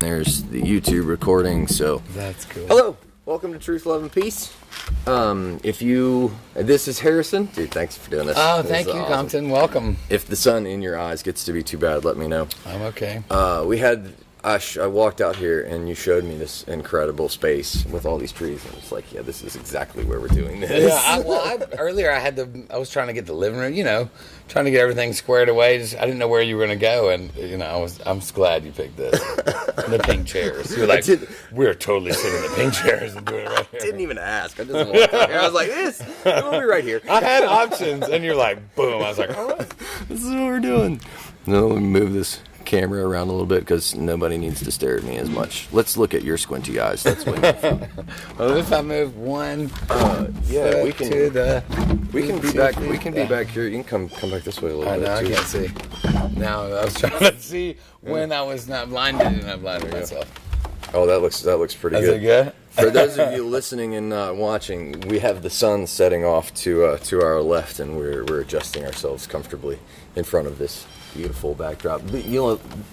There's the YouTube recording, so that's cool. Hello, welcome to Truth, Love, and Peace. This is Harrison. Dude, thanks for doing this. Oh, thank you, awesome. Compton. Welcome. If the sun in your eyes gets to be too bad, let me know. I'm okay. I walked out here and you showed me this incredible space with all these trees, and it's like, yeah, this is exactly where we're doing this. Yeah, earlier I was trying to get the living room, trying to get everything squared away. I didn't know where you were going to go, and I'm just glad you picked this. The pink chairs. You're like, we're totally sitting in the pink chairs and doing it right here. I didn't even ask. I just walked out here. I was like, we'll be right here. I had options, and you're like, boom. I was like, all right, this is what we're doing. No, let me move this camera around a little bit because nobody needs to stare at me as much. Let's look at your squinty eyes. That's what. Well, if I move one, we can be back. We can be back here. You can come back this way a little bit. I can't see. Now I was trying to see when I was not blinded and I blinded myself. Oh, that looks pretty good. Is it good? For those of you listening and not watching, we have the sun setting off to our left, and we're adjusting ourselves comfortably in front of this beautiful backdrop.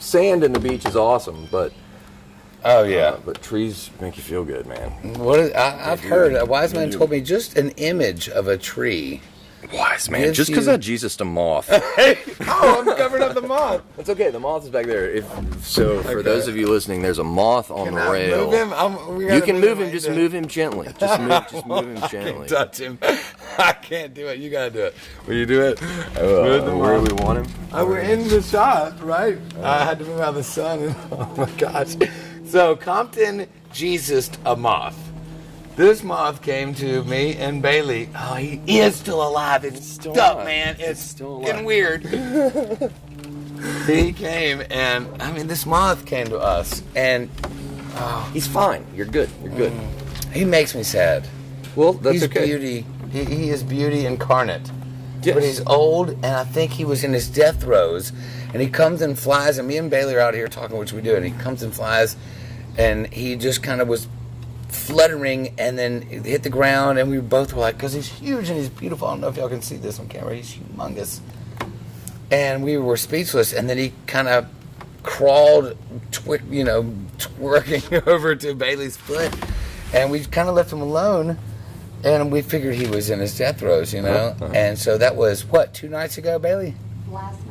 Sand and the beach is awesome, but but trees make you feel good, man. I've heard a wise man told me just an image of a tree. Wise man, just because I Jesus a moth. I'm covering up the moth. It's okay. The moth is back there. For those of you listening, there's a moth on the rail. Move him? You can move him. Just move him gently. Just move him gently. I can't touch him. I can't do it. You gotta do it. Will you do it? Where do we want him? We're in the shot, right? I had to move out of the sun. Oh my gosh! So Compton Jesus a moth. This moth came to me and Bailey. Oh, he is still alive. It's still alive, man. It's still getting weird. He came, and this moth came to us, and he's fine. You're good. You're good. He makes me sad. Well, that's he's okay. Beauty. He is beauty incarnate. Yes. But he's old, and I think he was in his death throes. And he comes and flies, and me and Bailey are out here talking, which we do, and he comes and flies, and he just kind of was fluttering and then hit the ground, and we both were like, because he's huge and he's beautiful. I don't know if y'all can see this on camera. He's humongous. And we were speechless, and then he kind of crawled, twerking over to Bailey's foot, and we kind of left him alone, and we figured he was in his death throes, And so that was, 2 nights ago, Bailey?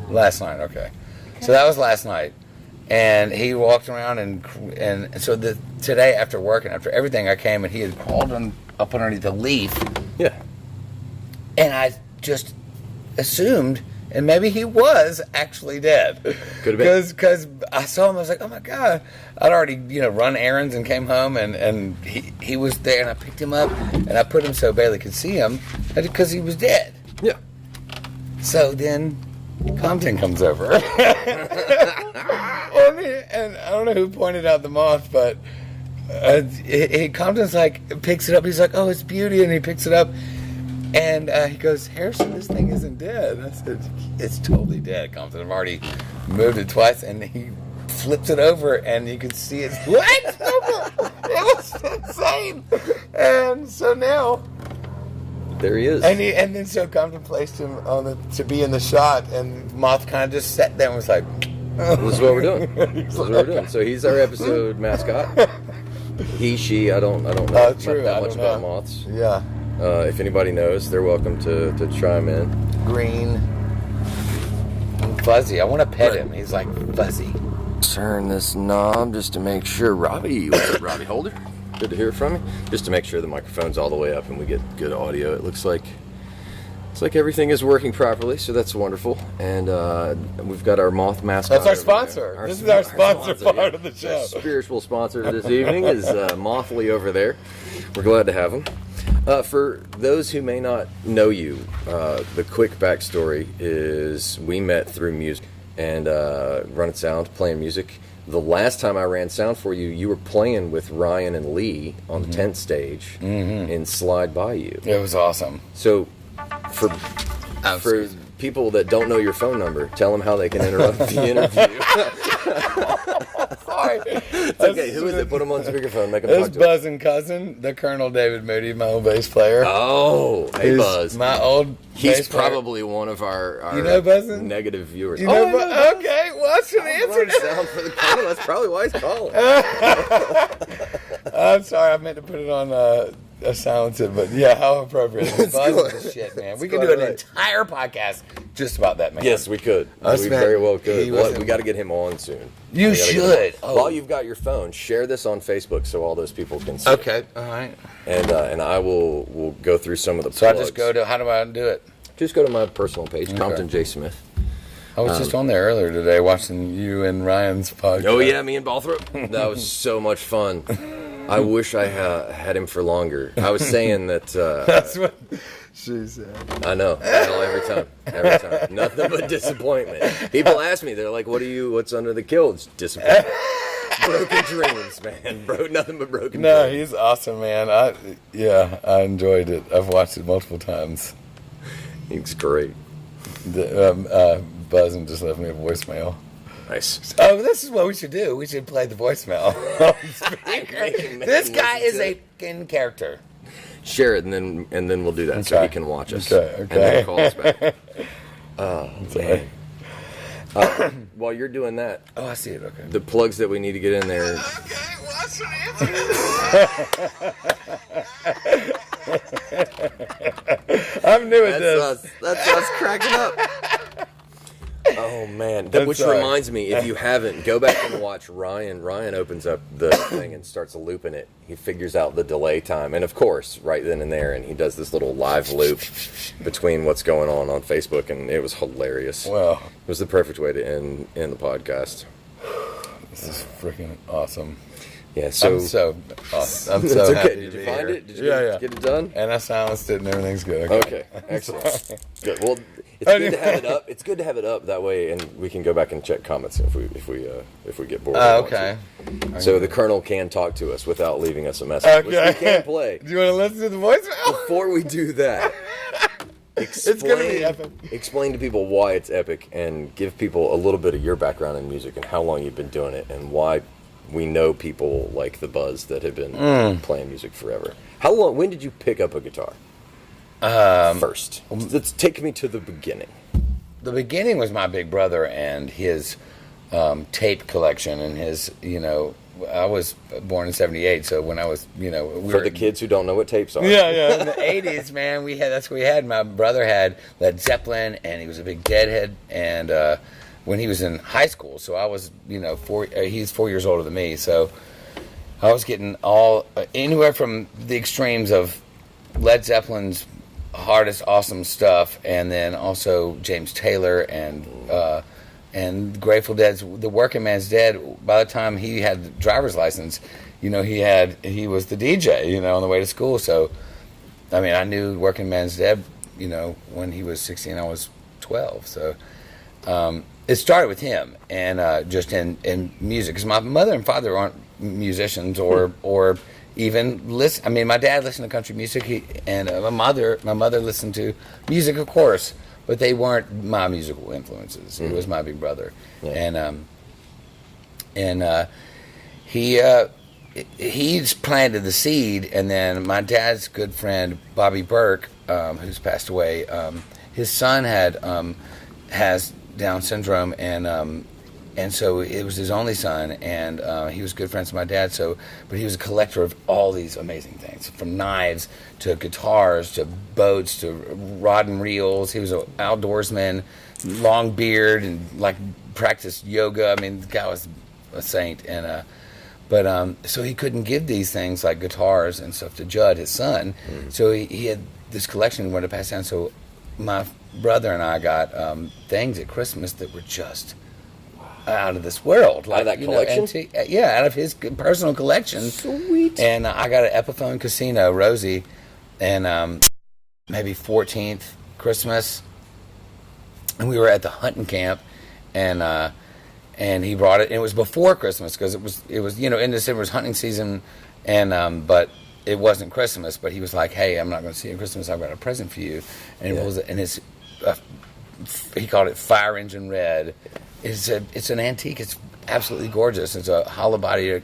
Last night, okay. So that was last night. And he walked around, and so today after work and after everything, I came and he had crawled up underneath a leaf. Yeah. And I just assumed, and maybe he was actually dead. Could have been. Because I saw him, I was like, oh my God. I'd already, run errands and came home, and he was there, and I picked him up, and I put him so Bailey could see him, because he was dead. Yeah. So then Compton comes over. And I don't know who pointed out the moth, but Compton's picks it up. He's like, oh, it's beauty. And he picks it up. And he goes, Harrison, this thing isn't dead. And I said, it's totally dead, Compton. I've already moved it twice. And he flips it over, and you can see it. What? It was insane. And so now, there he is. And then so Compton placed him to be in the shot, and moth kind of just sat there and was like, this is what we're doing. So he's our episode mascot. He, she, I don't know that much about moths. Yeah. If anybody knows, they're welcome to chime in. Green and fuzzy. I want to pet him. He's like fuzzy. Turn this knob just to make sure. Robbie, what's up, Robbie Holder? Good to hear from you. Just to make sure the microphone's all the way up and we get good audio. It looks like everything is working properly, so that's wonderful. And we've got our moth mascot. That's our sponsor. This is our sponsor part of the show. Spiritual sponsor this evening is Mothly over there. We're glad to have him. For those who may not know you, the quick backstory is we met through music and running sound, playing music. The last time I ran sound for you, you were playing with Ryan and Lee on the tent stage in Slide By You. It was awesome. So, for people that don't know your phone number, tell them how they can interrupt the interview. Sorry. It's okay. Who is it? Put them on speakerphone. Make them This talk to us. Buzz and cousin, the Colonel David Moody, my old bass player. Oh, hey, He's Buzz. my old He's bass player. probably one of our You know Buzzin'? negative viewers. You know, I know Buzz. okay, well, I should answer Wrong sound for the Colonel. That's probably why he's calling. I'm sorry, I meant to put it on a silencer, but yeah, how appropriate. Buzz is the shit, man. We can do an entire podcast just about that man. Yes, we could. Us, We man, very well could. he Well, was we got to get him on soon. You We gotta get him should. on. Oh. While you've got your phone, share this on Facebook so all those people can see. Okay, all right. And I will go through some of the. So plugs. I just go to, how do I do it? Just go to my personal page, Compton J Smith. I was just on there earlier today watching you and Ryan's podcast. Oh yeah, me and Balthrop. That was so much fun. I wish I had him for longer. I was saying that. That's what she said. I know every time. Nothing but disappointment. People ask me, they're like, "What's under the kill?" It's disappointment. Broken dreams, man. Nothing but broken No, dreams. he's awesome, man. I enjoyed it. I've watched it multiple times. He's great. Buzzing just left me a voicemail. Nice. Oh, this is what we should do. We should play the voicemail. This guy is a fucking character. Share it, and then we'll do that so he can watch us. Okay. And then call us back. Oh, man. While you're doing that, Oh, I see it. Okay. the plugs that we need to get in there. I'm new at this. That's us cracking up. Oh man! Which sorry. reminds me, if you haven't, go back and watch Ryan. Ryan opens up the thing and starts looping it. He figures out the delay time, and of course, right then and there, and he does this little live loop between what's going on Facebook, and it was hilarious. Wow. It was the perfect way to end the podcast. This is freaking awesome. Yeah. So I'm so awesome. I'm it's so okay. happy Did to you be find here. it? Did you Yeah. get it done? And I silenced it, and everything's good. Okay, excellent. Good. Well, it's good to have it up. It's good to have it up that way, and we can go back and check comments if we get bored. Okay. So the Colonel can talk to us without leaving us a message, which we can play. Do you want to listen to the voicemail? Before we do that, It's gonna be epic. explain to people why it's epic, and give people a little bit of your background in music and how long you've been doing it, and why we know people like the Buzz that have been playing music forever. How long? When did you pick up a guitar? First, let's take me to the beginning. The beginning was my big brother and his tape collection and his, I was born in '78, so when I was, For the kids who don't know what tapes are. Yeah. In the '80s, man, that's what we had. My brother had Led Zeppelin, and he was a big Deadhead. And when he was in high school, so I was, he's 4 years older than me, so I was getting anywhere from the extremes of Led Zeppelin's hardest, awesome stuff, and then also James Taylor and Grateful Dead's The Working Man's Dead. By the time he had the driver's license, he was the DJ, on the way to school. So, I mean, I knew Working Man's Dead, when he was 16, I was 12. So, it started with him and just in music, because my mother and father aren't musicians or even listen. I mean, my dad listened to country music, and my mother listened to music, of course, but they weren't my musical influences. It was my big brother, and he's planted the seed, and then my dad's good friend Bobby Burke, who's passed away, his son has Down syndrome, and so it was his only son, and he was good friends with my dad. But he was a collector of all these amazing things, from knives to guitars to boats to rod and reels. He was an outdoorsman, long beard, and practiced yoga. I mean, the guy was a saint. And so he couldn't give these things like guitars and stuff to Judd, his son. So he had this collection he wanted to pass down. So my brother and I got things at Christmas that were just out of this world. Out of that collection? Out of his personal collection. Sweet. And I got an Epiphone Casino, Rosie, and maybe 14th Christmas. And we were at the hunting camp, and he brought it. And it was before Christmas, because it was in December, it was hunting season, and but it wasn't Christmas. But he was like, "Hey, I'm not going to see you at Christmas. I've got a present for you." And it was, and it's he called it Fire Engine Red. It's an antique. It's absolutely gorgeous. It's a hollow body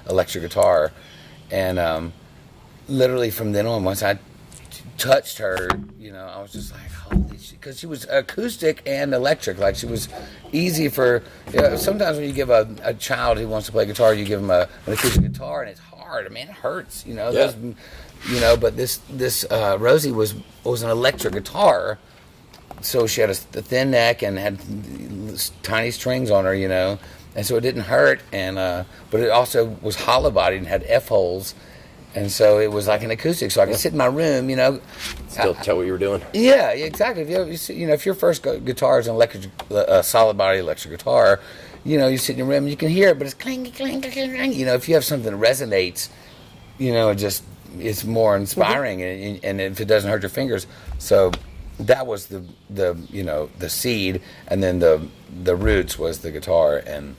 electric guitar, and literally from then on, once I touched her, I was just like, holy shit, because she was acoustic and electric. Like, she was easy for. Sometimes when you give a child who wants to play guitar, you give them an acoustic guitar, and it's hard. I mean, it hurts. But this Rosie was an electric guitar. So she had a thin neck and had tiny strings on her, and so it didn't hurt. And but it also was hollow bodied and had F holes, and so it was like an acoustic. So I could sit in my room, Still tell what you were doing. Yeah, exactly. If your first guitar is an solid body electric guitar, you sit in your room and you can hear it, but it's clang, clang, clang, clang. If you have something that resonates, it's more inspiring, and if it doesn't hurt your fingers, so. That was the seed, and then the roots was the guitar, and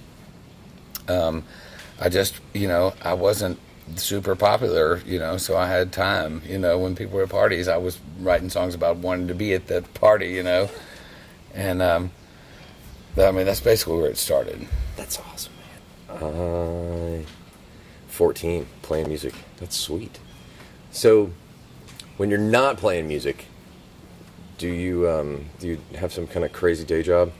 I just I wasn't super popular, so I had time, when people were at parties, I was writing songs about wanting to be at the party, and that's basically where it started. That's awesome, man. 14, playing music. That's sweet. So, when you're not playing music, do you have some kind of crazy day job?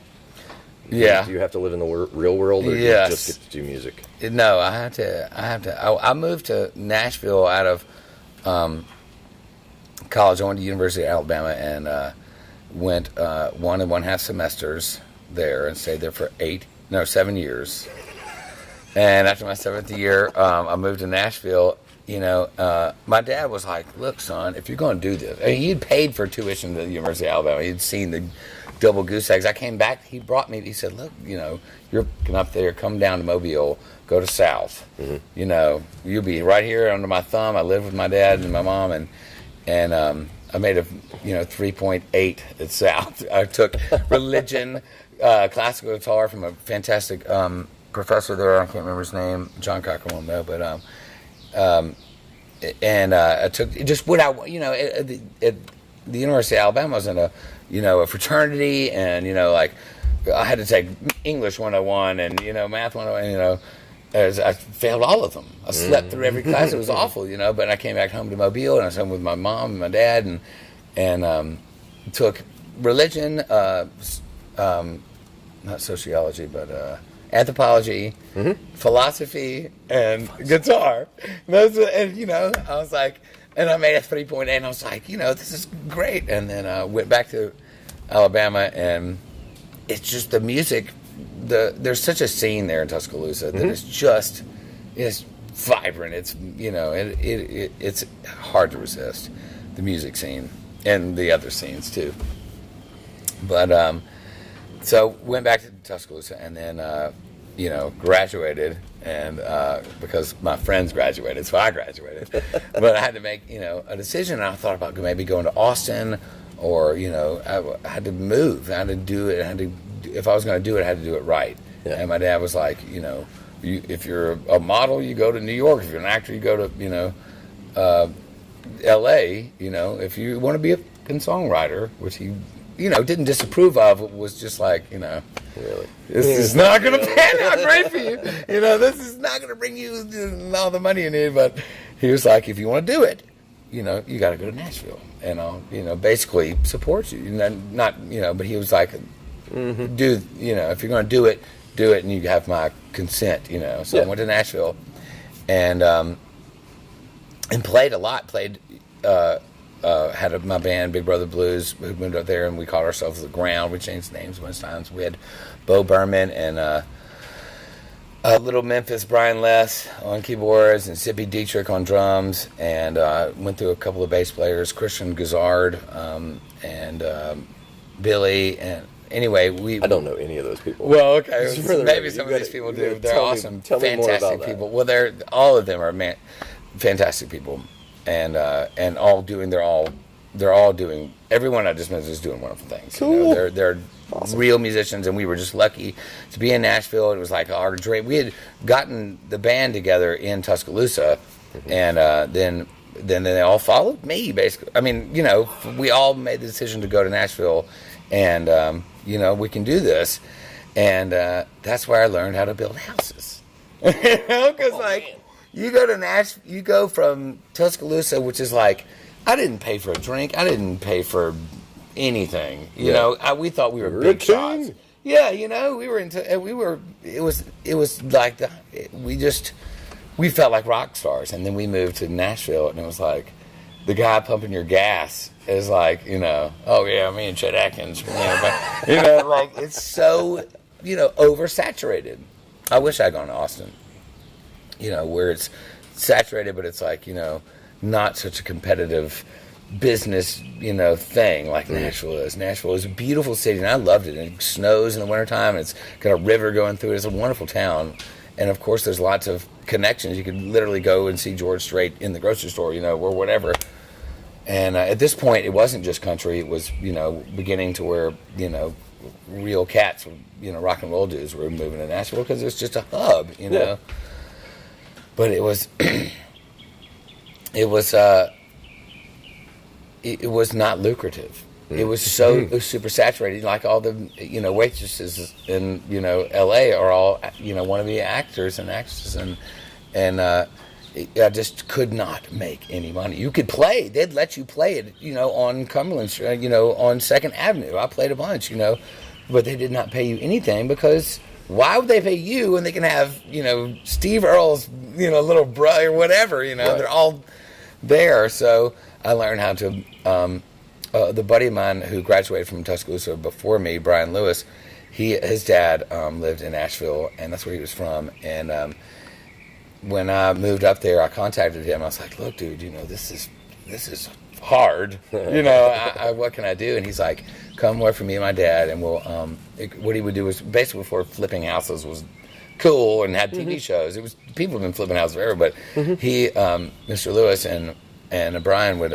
Yeah. Do you have to live in the real world, or yes. do you just get to do music? No, I have to. I moved to Nashville out of college. I went to the University of Alabama and went 1.5 semesters there and stayed there for 7 years. And after my 7th year, I moved to Nashville. My dad was like, look, son, if you're going to do this. I mean, he'd paid for tuition to the University of Alabama. He'd seen the double goose eggs. I came back. He brought me. He said, look, you're going up there. Come down to Mobile. Go to South. Mm-hmm. You'll be right here under my thumb. I lived with my dad and my mom, and I made a 3.8 at South. I took religion, classical guitar from a fantastic professor there. I can't remember his name. John Cocker won't know, but I took just what at the University of Alabama. I was in a fraternity, and like I had to take English 101 and math 101. As I failed all of them. I slept through every class. It was awful, But I came back home to Mobile, and I was home with my mom and my dad, and took religion, not sociology, but anthropology, philosophy, and guitar. I was like, and I made a 3.8, and I was like, this is great. And then I went back to Alabama, and it's just the music. There's such a scene there in Tuscaloosa that it's vibrant. It's it's hard to resist, the music scene and the other scenes too. But so went back to Tuscaloosa, and then graduated, and because my friends graduated, so I graduated. But I had to make a decision, and I thought about maybe going to Austin, or I had to move. I had to do it. If I was going to do it, I had to do it right. Yeah. And my dad was like, if you're a model, you go to New York. If you're an actor, you go to L.A. If you want to be a songwriter, which he didn't disapprove of, it was just like, really, this is not going to pan out great for you. This is not going to bring you all the money you need. But he was like, if you want to do it, you got to go to Nashville, and I'll, basically support you. But he was like, do, if you're going to do it, and you have my consent, So I went to Nashville, and played a lot. Had my band, Big Brother Blues. We moved up there, and we called ourselves The Ground. We changed names a bunch of times. We had Bo Berman and Little Memphis Brian Less on keyboards, and Sippy Dietrich on drums, and went through a couple of bass players, Christian Gazard, and Billy, and anyway, I don't know any of those people. Well, okay, maybe some of these people do. They're awesome, fantastic people. Well, all of them are fantastic people. And all doing, they're all doing. Everyone I just mentioned is doing wonderful things. Cool. They're awesome. Real musicians, and we were just lucky to be in Nashville. It was like our dream. We had gotten the band together in Tuscaloosa, and then they all followed me. Basically, I mean, we all made the decision to go to Nashville and we can do this. And that's where I learned how to build houses. Because you go to you go from Tuscaloosa, which is like, I didn't pay for a drink, I didn't pay for anything. You know, we thought we were big shots. Yeah, we were it was like we felt like rock stars. And then we moved to Nashville, and it was like, the guy pumping your gas is like, oh yeah, me and Chet Atkins, like, it's so, oversaturated. I wish I'd gone to Austin, where it's saturated, but it's like, not such a competitive business, thing like Nashville is. Nashville is a beautiful city, and I loved it. And it snows in the wintertime, and it's got a river going through it. It's a wonderful town. And, of course, there's lots of connections. You could literally go and see George Strait in the grocery store, or whatever. And at this point, it wasn't just country. It was, beginning to where, real cats, rock and roll dudes were moving to Nashville because it was just a hub, Yeah. But it was, it was not lucrative. It was so super saturated. Like all the, waitresses in, L.A. are all, want to be actors and actresses. And I just could not make any money. You could play. They'd let you play it, on Cumberland Street, on 2nd Avenue. I played a bunch, but they did not pay you anything because why would they pay you when they can have, Steve Earle's, little brother or whatever, Right. They're all there. So I learned how to, the buddy of mine who graduated from Tuscaloosa before me, Brian Lewis, his dad lived in Nashville, and that's where he was from. And when I moved up there, I contacted him. I was like, "Look, dude, this is hard. What can I do?" And he's like, "Come work for me and my dad, and we'll." What he would do was basically before flipping houses was cool and had TV shows. It was people have been flipping houses forever, but he, Mr. Lewis and Brian would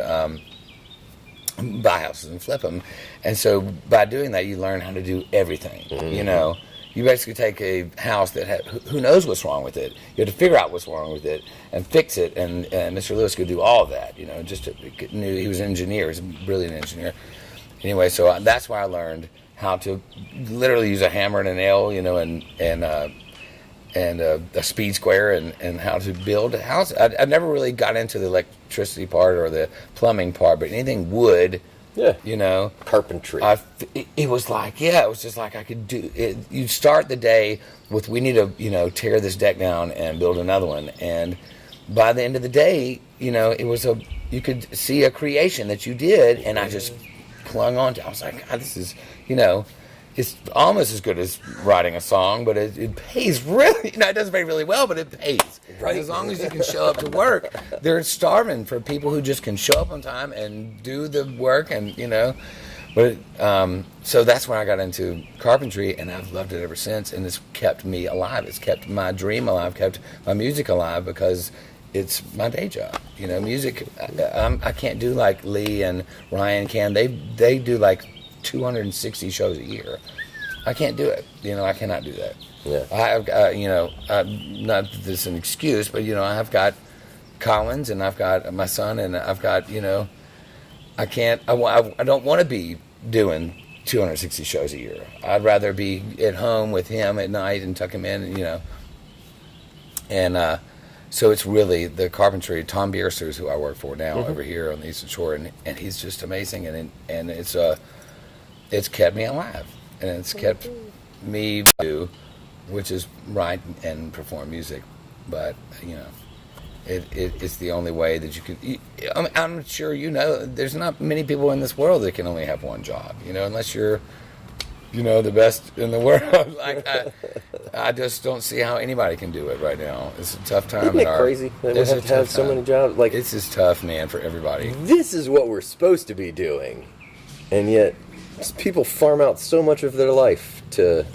buy houses and flip them, and so by doing that, you learn how to do everything. You basically take a house that who knows what's wrong with it. You have to figure out what's wrong with it and fix it. And Mr. Lewis could do all of that. He was an engineer. He was a brilliant engineer. Anyway, so that's why I learned how to literally use a hammer and a nail, and a speed square and how to build a house. I never really got into the electricity part or the plumbing part, but anything wood. Yeah. Carpentry. It was like, it was just like I could do it. You'd start the day with, we need to, tear this deck down and build another one. And by the end of the day, it was you could see a creation that you did, and I just clung on to. I was like, God, this is, it's almost as good as writing a song, but it pays really, it doesn't pay really well, but it pays. Right. As long as you can show up to work. They're starving for people who just can show up on time and do the work, and, but so that's when I got into carpentry, and I've loved it ever since, and it's kept me alive. It's kept my dream alive, kept my music alive, because it's my day job. Music, I can't do like Lee and Ryan can. They do like 260 shows a year. I can't do it. I cannot do that. Yeah. I've not that this is an excuse, but I have got Collins, and I've got my son, and I've got I can't. I don't want to be doing 260 shows a year. I'd rather be at home with him at night and tuck him in, and so it's really the carpentry. Tom Bierster is who I work for now over here on the Eastern Shore, and he's just amazing, and it's kept me alive, and it's kept me do, which is write and perform music. But it's the only way that you can. I'm sure there's not many people in this world that can only have one job. Unless you're the best in the world. I just don't see how anybody can do it right now. It's a tough time. Isn't it crazy that we have to have so many jobs? It's just tough, man, for everybody. This is what we're supposed to be doing, and yet people farm out so much of their life to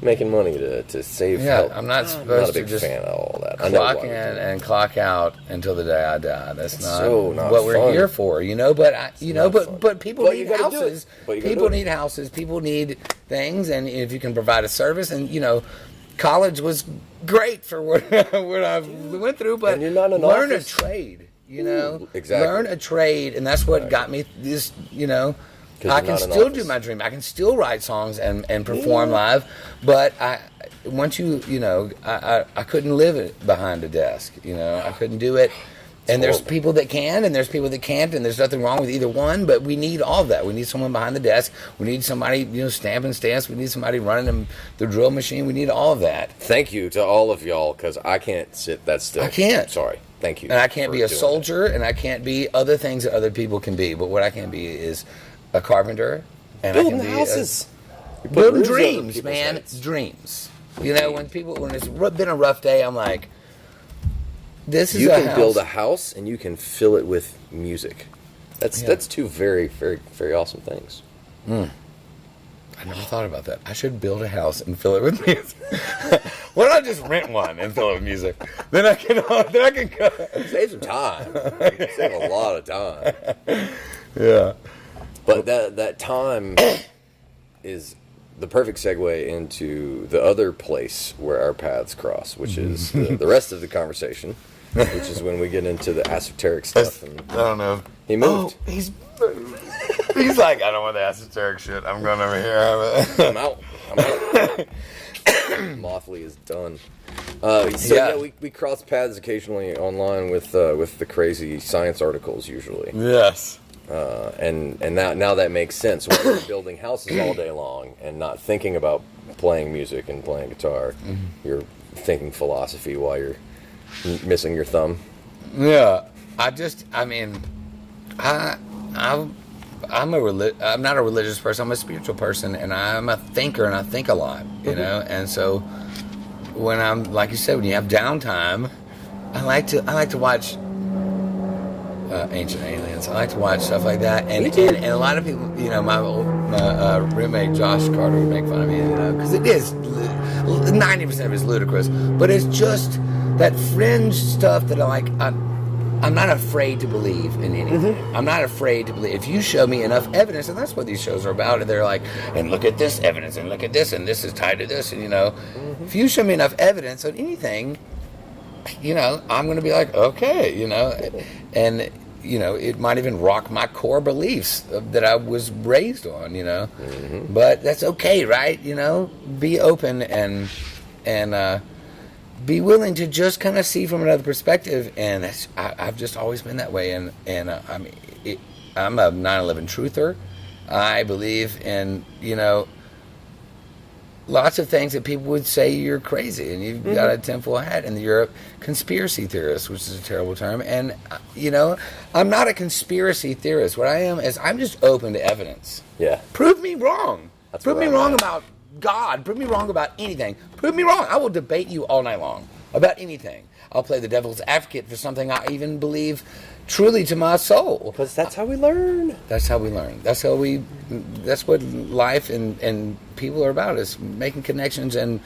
making money to save. Yeah, help. I'm not supposed to just fan of all that. Clock in and clock out until the day I die. That's not what we're fun. here for, But people need houses. People need houses. People need things, and if you can provide a service, and college was great for what I went through, but and you're not an learn office. a trade. Exactly. Learn a trade, and that's what got me this. I can still do my dream. I can still write songs and perform live, but I couldn't live it behind a desk. I couldn't do it. And there's people that can, and there's people that can't, and there's nothing wrong with either one, but we need all of that. We need someone behind the desk. We need somebody, stamping stamps. We need somebody running the drill machine. We need all of that. Thank you to all of y'all, because I can't sit that still. I can't. Sorry. Thank you. And I can't be a soldier, and I can't be other things that other people can be. But what I can be is a carpenter. And building houses. Building dreams, man. Heads. Dreams. When it's been a rough day, I'm like, this is you a can house. Build a house and you can fill it with music. That's two very, very, very awesome things. I never thought about that. I should build a house and fill it with music. Why don't I just rent one and fill it with music? Then I can go. Save some time. Save a lot of time. Yeah. But that time is the perfect segue into the other place where our paths cross, which is the rest of the conversation, which is when we get into the esoteric stuff. And I don't know. He moved. Oh, he's like, I don't want the esoteric shit. I'm going over here. I'm out. Mothly is done. We cross paths occasionally online with the crazy science articles usually. Yes. And now that makes sense. When you're building houses all day long and not thinking about playing music and playing guitar, you're thinking philosophy while you're missing your thumb. Yeah, I'm not a religious person. I'm a spiritual person, and I'm a thinker, and I think a lot. And so when I'm, like you said, when you have downtime, I like to watch Ancient Aliens. I like to watch stuff like that, and a lot of people, my roommate Josh Carter would make fun of me, because it is 90% of it is ludicrous, but it's just that fringe stuff that I'm not afraid to believe in anything. I'm not afraid to believe. If you show me enough evidence, and that's what these shows are about, and they're like, and look at this evidence, and look at this, and this is tied to this, and if you show me enough evidence on anything, I'm going to be like, okay, and it might even rock my core beliefs that I was raised on, but that's okay, right? Be open and be willing to just kind of see from another perspective, and I've just always been that way, and I'm a 9/11 truther. I believe in lots of things that people would say you're crazy and you've got a tinfoil hat, and you're a conspiracy theorist, which is a terrible term. And I'm not a conspiracy theorist. What I am is I'm just open to evidence. Yeah. Prove me wrong. Prove me wrong about God. Prove me wrong about anything. Prove me wrong. I will debate you all night long about anything. I'll play the devil's advocate for something I even believe truly to my soul. Because that's how we learn. That's how we learn. That's what life and people are about, is making connections and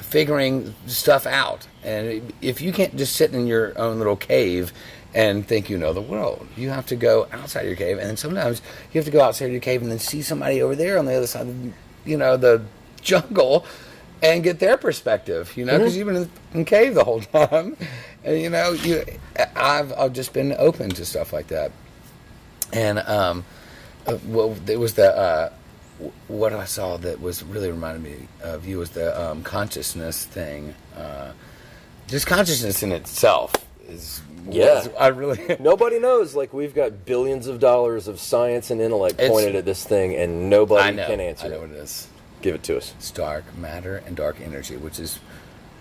figuring stuff out. And if you can't just sit in your own little cave and think you know the world, you have to go outside your cave, and then sometimes you have to go outside your cave and then see somebody over there on the other side of the jungle and get their perspective, because you've been in cave the whole time. And, I've just been open to stuff like that. And, it was what I saw that was really reminded me of you was the consciousness thing. Just consciousness in itself is... Yeah. I really... Nobody knows. We've got billions of dollars of science and intellect pointed at this thing, and nobody can answer it. I know what it is. Give it to us. It's dark matter and dark energy, which is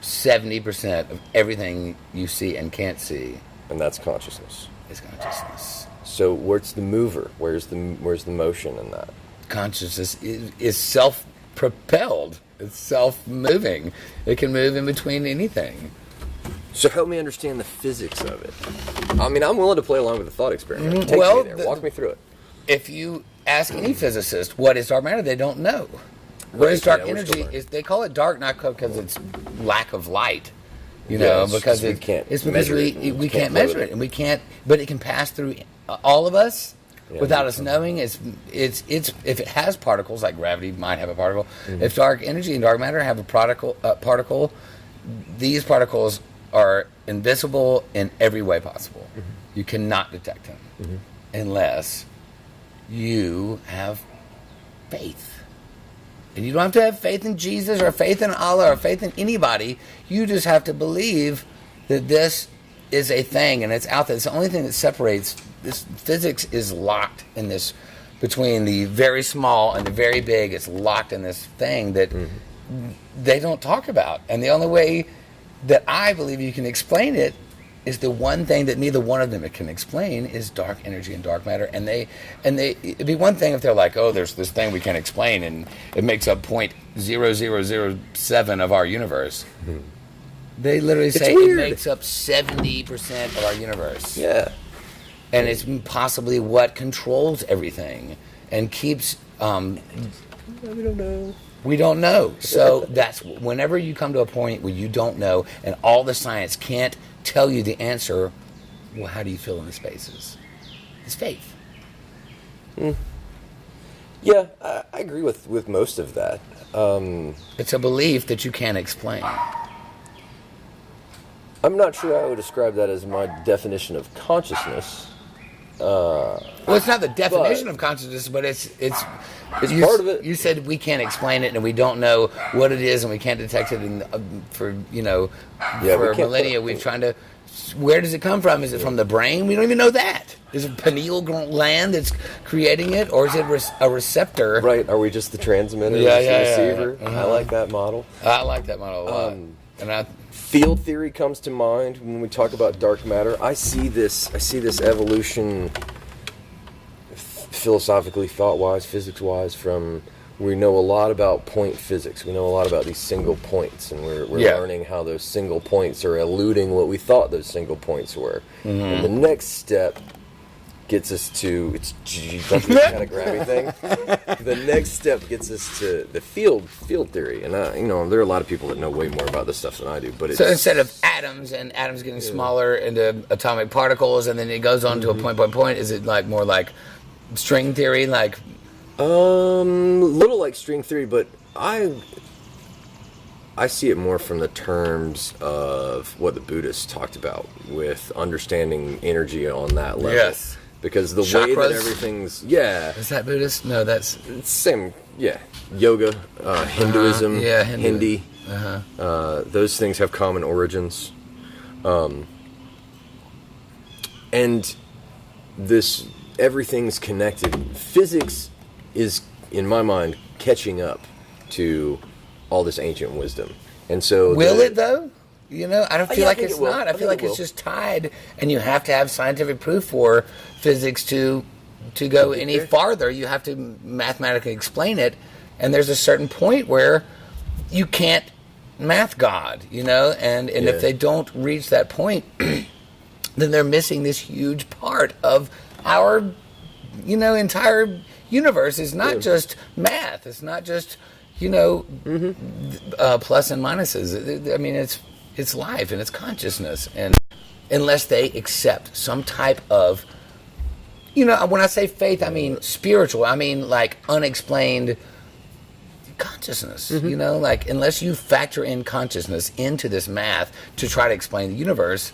70% of everything you see and can't see. And that's consciousness. It's consciousness. So where's the mover? Where's the motion in that? Consciousness is self-propelled. It's self-moving. It can move in between anything. So help me understand the physics of it. I mean, I'm willing to play along with the thought experiment. Take me there. Walk me through it. If you ask any physicist what is dark matter, they don't know. What is dark energy? They call it dark not because it's lack of light, because we can't we can't measure it, and we can't. But it can pass through all of us without us knowing. It's if it has particles, like gravity might have a particle. If dark energy and dark matter have a particle, these particles are invisible in every way possible. You cannot detect them unless you have faith. And you don't have to have faith in Jesus or faith in Allah or faith in anybody. You just have to believe that this is a thing and it's out there. It's the only thing that separates. This physics is locked in this, between the very small and the very big. It's locked in this thing that they don't talk about. And the only way that I believe you can explain it is the one thing that neither one of them can explain is dark energy and dark matter. And it'd be one thing if they're like, oh, there's this thing we can't explain and it makes up 0.0007 of our universe. They literally say it makes up 70% of our universe. Yeah. And it's possibly what controls everything and keeps... we don't know. We don't know. So that's whenever you come to a point where you don't know and all the science can't tell you the answer, well, how do you feel in the spaces? It's faith. Yeah, I agree with most of that. It's a belief that you can't explain. I'm not sure I would describe that as my definition of consciousness. Well, it's not the definition of consciousness, but it's part of it. You said we can't explain it, and we don't know what it is, and we can't detect it. For millennia, we've tried to. Where does it come from? Is it from the brain? We don't even know that. Is it pineal gland that's creating it, or is it a receptor? Right? Are we just the transmitter, receiver? Yeah. I like that model. I like that model a lot. Field theory comes to mind when we talk about dark matter. I see this evolution, philosophically, thought-wise, physics-wise. From we know a lot about point physics. We know a lot about these single points, and we're learning how those single points are eluding what we thought those single points were. And the next step gets us to it's kind of grabby thing. The next step gets us to the field theory, and there are a lot of people that know way more about this stuff than I do. But so instead of atoms getting smaller into atomic particles, and then it goes on to a point, is it more like string theory, like? Little like string theory, but I see it more from the terms of what the Buddhists talked about with understanding energy on that level. Yes. Because the Chakras. way that everything's... Yeah. Is that Buddhist? No, that's... It's same, yeah. Yoga, Hinduism, Hindi. Those things have common origins. And this... Everything's connected. Physics is, in my mind, catching up to all this ancient wisdom. And so... Will it, though? I don't feel like it's not. I feel like it's just tied, and you have to have scientific proof for physics to go any farther. You have to mathematically explain it, and there's a certain point where you can't math God, and if they don't reach that point, then they're missing this huge part of our, entire universe. It's not just math. It's not just, plus and minuses. I mean, it's life and it's consciousness, and unless they accept some type of, when I say faith, I mean spiritual. I mean like unexplained consciousness. Unless you factor in consciousness into this math to try to explain the universe,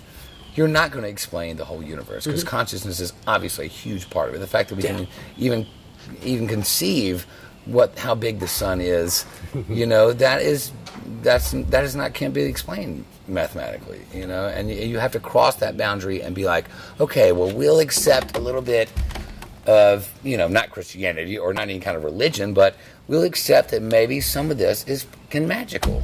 you're not going to explain the whole universe, because consciousness is obviously a huge part of it. The fact that we can even conceive how big the sun is, can't be explained mathematically, and you have to cross that boundary and be like, okay, well, we'll accept a little bit of, not Christianity or not any kind of religion, but we'll accept that maybe some of this is magical.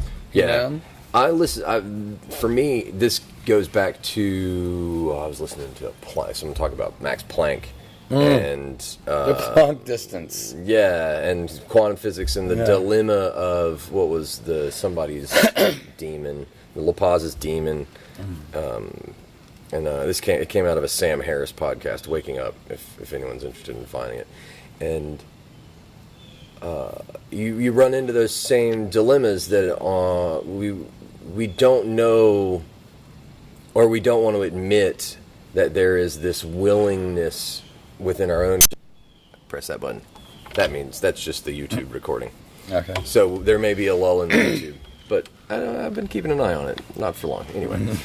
For me, this goes back to, I was listening to someone talk about Max Planck. And the Planck distance, and quantum physics and the dilemma of what was somebody's demon, the La Paz's demon, and it came out of a Sam Harris podcast, Waking Up, if anyone's interested in finding it, and you run into those same dilemmas that we don't know, or we don't want to admit that there is this willingness within our own. Press that button. That means that's just the YouTube recording. Okay. So there may be a lull in the YouTube, but I've been keeping an eye on it. Not for long. Anyway.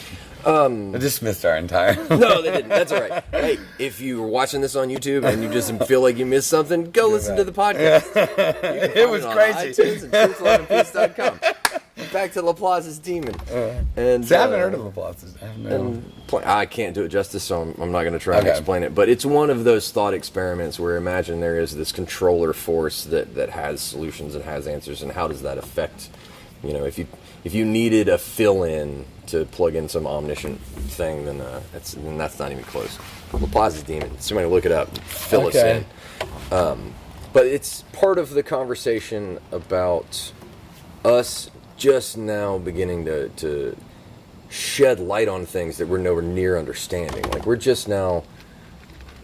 I dismissed our entire. No, they didn't. That's all right. Hey, if you were watching this on YouTube and you just feel like you missed something, go listen to the podcast. It was crazy. On iTunes and truthloveandpeace.com. Back to Laplace's demon. And See, I haven't heard of Laplace's. I can't do it justice, so I'm not going to try and explain it. But it's one of those thought experiments where imagine there is this controller force that has solutions and has answers, and how does that affect, if you needed a fill-in to plug in some omniscient thing, then that's not even close. Laplace's demon. Somebody look it up. Fill us in. But it's part of the conversation about us just now beginning to shed light on things that we're nowhere near understanding. Like, we're just now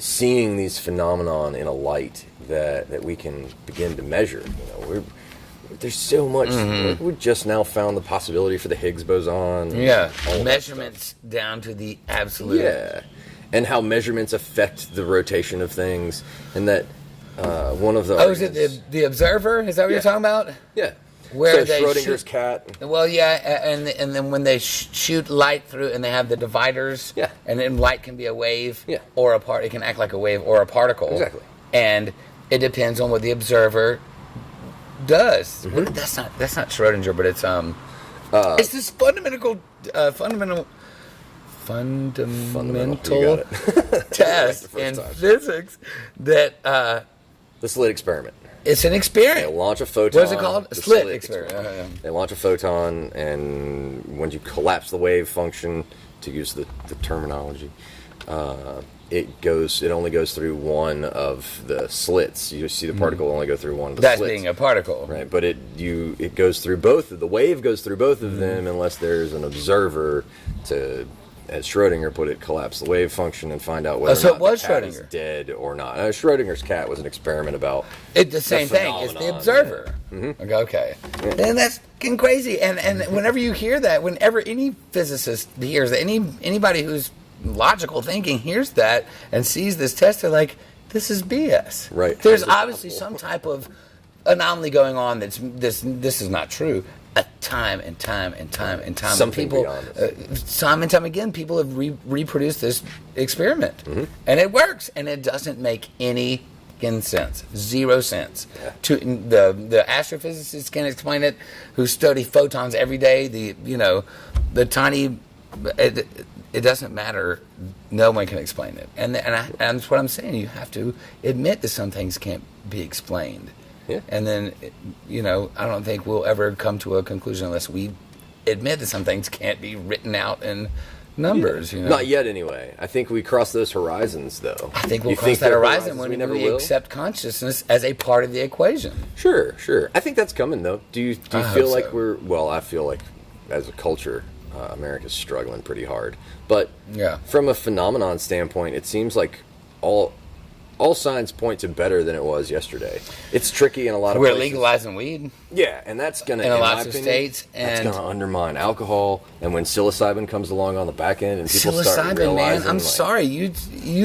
seeing these phenomenon in a light that we can begin to measure. There's so much. We just now found the possibility for the Higgs boson. Yeah, measurements down to the absolute. Yeah, and how measurements affect the rotation of things, and that one of the. Oh, is it the observer? Is that what you're talking about? Yeah. Where so they Schrodinger's cat. Well, yeah, and then when they shoot light through, and they have the dividers, and then light can be a wave, or it can act like a wave or a particle, exactly, and it depends on what the observer does. That's not Schrodinger, but it's this fundamental test in physics that the slit experiment. It's an experiment. They launch a photon. What is it called? A slit experiment. They launch a photon, and when you collapse the wave function, to use the terminology, it only goes through one of the slits. You see the particle only go through one of the slits. That's being a particle. Right, but it goes through both. The wave goes through both of them unless there's an observer to, as Schrodinger put it, collapse the wave function and find out whether or not the cat is dead or not. Schrodinger's cat was an experiment about the same thing. It's the observer. Okay. Yeah. And that's getting crazy. And whenever you hear that, whenever any physicist hears that, anybody who's logical thinking hears that and sees this test, they're like, this is BS. Right. There's obviously some type of anomaly going on that's this is not true. Time and time. Something people, beyond this. Time and time again, people have reproduced this experiment, and it works, and it doesn't make any sense, 0 sense. Yeah. The astrophysicists can't explain it, who study photons every day. The tiny. It doesn't matter. No one can explain it, and that's what I'm saying. You have to admit that some things can't be explained. Yeah. And then, I don't think we'll ever come to a conclusion unless we admit that some things can't be written out in numbers. Not yet, anyway. I think we cross those horizons, though. I think we'll cross that horizon when we accept consciousness as a part of the equation. Sure. I think that's coming, though. Do you feel like I feel like, as a culture, America's struggling pretty hard. But from a phenomenon standpoint, it seems like all signs point to better than it was yesterday. It's tricky in a lot of places. We're legalizing weed. Yeah, and that's going to, in lots of states, that's going to undermine alcohol. And when psilocybin comes along on the back end, and people start realizing, man, I'm sorry, you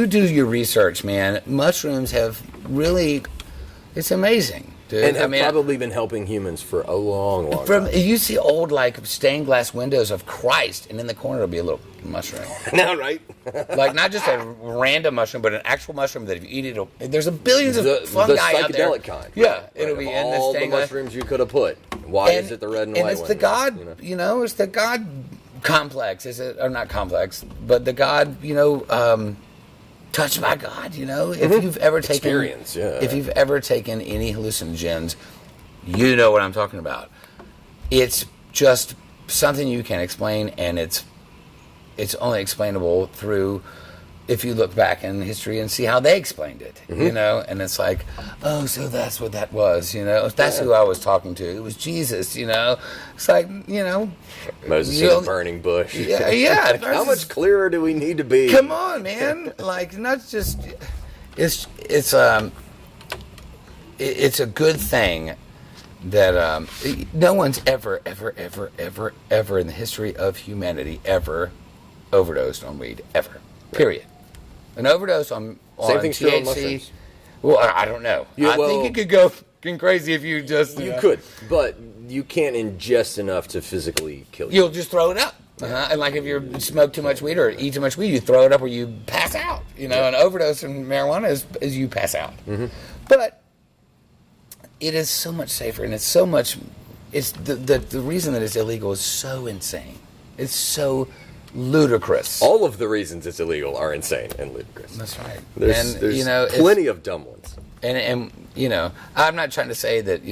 do your research, man. Mushrooms have really, it's amazing. Dude. And have probably been helping humans for a long time. You see old, stained glass windows of Christ, and in the corner will be a little mushroom. No, right? Not just a random mushroom, but an actual mushroom that if you eat it, there's billions of fungi out there. The psychedelic kind. Yeah, right. It'll be in all the the mushrooms you could have put. Why is it the red and white one? And it's the God, it's the God complex. Is it, or not complex, but the God, touched by God, if you've ever taken if you've ever taken any hallucinogens, you know what I'm talking about. It's just something you can't explain, and it's only explainable through if you look back in history and see how they explained it, and it's like, oh, so that's what that was, that's who I was talking to. It was Jesus, It's like, Moses in a burning bush. Yeah. How much clearer do we need to be? Come on, man. Not just. It's a good thing that no one's ever in the history of humanity ever overdosed on weed, ever. Period. An overdose on Same thing's true on THC. mushrooms. Well, I don't know. I think you could go fucking crazy if you just... You could, but you can't ingest enough to physically kill you. You'll just throw it up. And like if you smoke too much weed or eat too much weed, you throw it up or you pass out. You know, an overdose in marijuana is you pass out. Mm-hmm. But it is so much safer, and it's so much. It's the reason that it's illegal is so insane. It's so ludicrous. All of the reasons it's illegal are insane and ludicrous. That's right. There's you know, plenty of dumb ones. And you know, I'm not trying to say that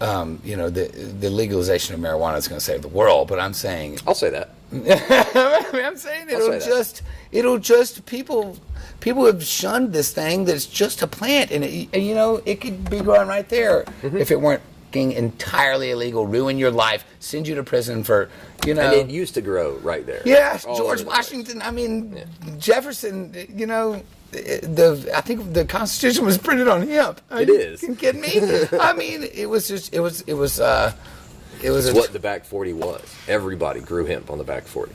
the legalization of marijuana is going to save the world, but I'm saying I'll say that. I'm saying it'll just people have shunned this thing that's just a plant, and it could be growing right there if it weren't entirely illegal, ruin your life, send you to prison for And it used to grow right there. Yes, George Washington. I mean, Jefferson. I think the Constitution was printed on hemp. It is. You kidding me? I mean, it was what the back 40 was. Everybody grew hemp on the back 40.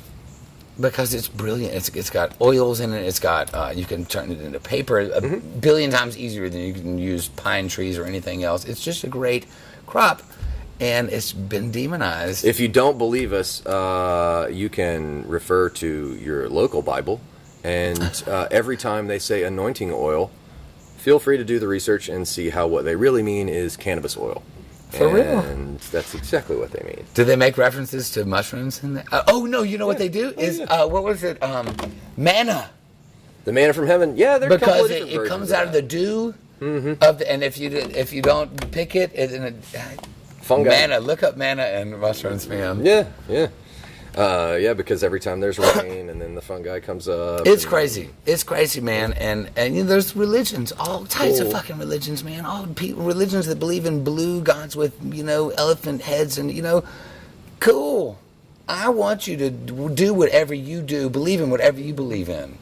Because it's brilliant. It's got oils in it. It's got you can turn it into paper a billion times easier than you can use pine trees or anything else. It's just a great crop, and it's been demonized. If you don't believe us, you can refer to your local Bible, and every time they say anointing oil, feel free to do the research and see how what they really mean is cannabis oil. For real? And that's exactly what they mean. Do they make references to mushrooms in there? Oh, no, you know what they do? Is what was it? Manna. The manna from heaven? Yeah, they're because it comes out of the dew of the, and if you don't pick it, fungi. Manna. Look up manna and mushrooms, man. Yeah, because every time there's rain and then the fungi comes up. It's crazy. It's crazy, man. And there's religions, all types of fucking religions, man. All religions that believe in blue gods with, elephant heads and, cool. I want you to do whatever you do, believe in whatever you believe in,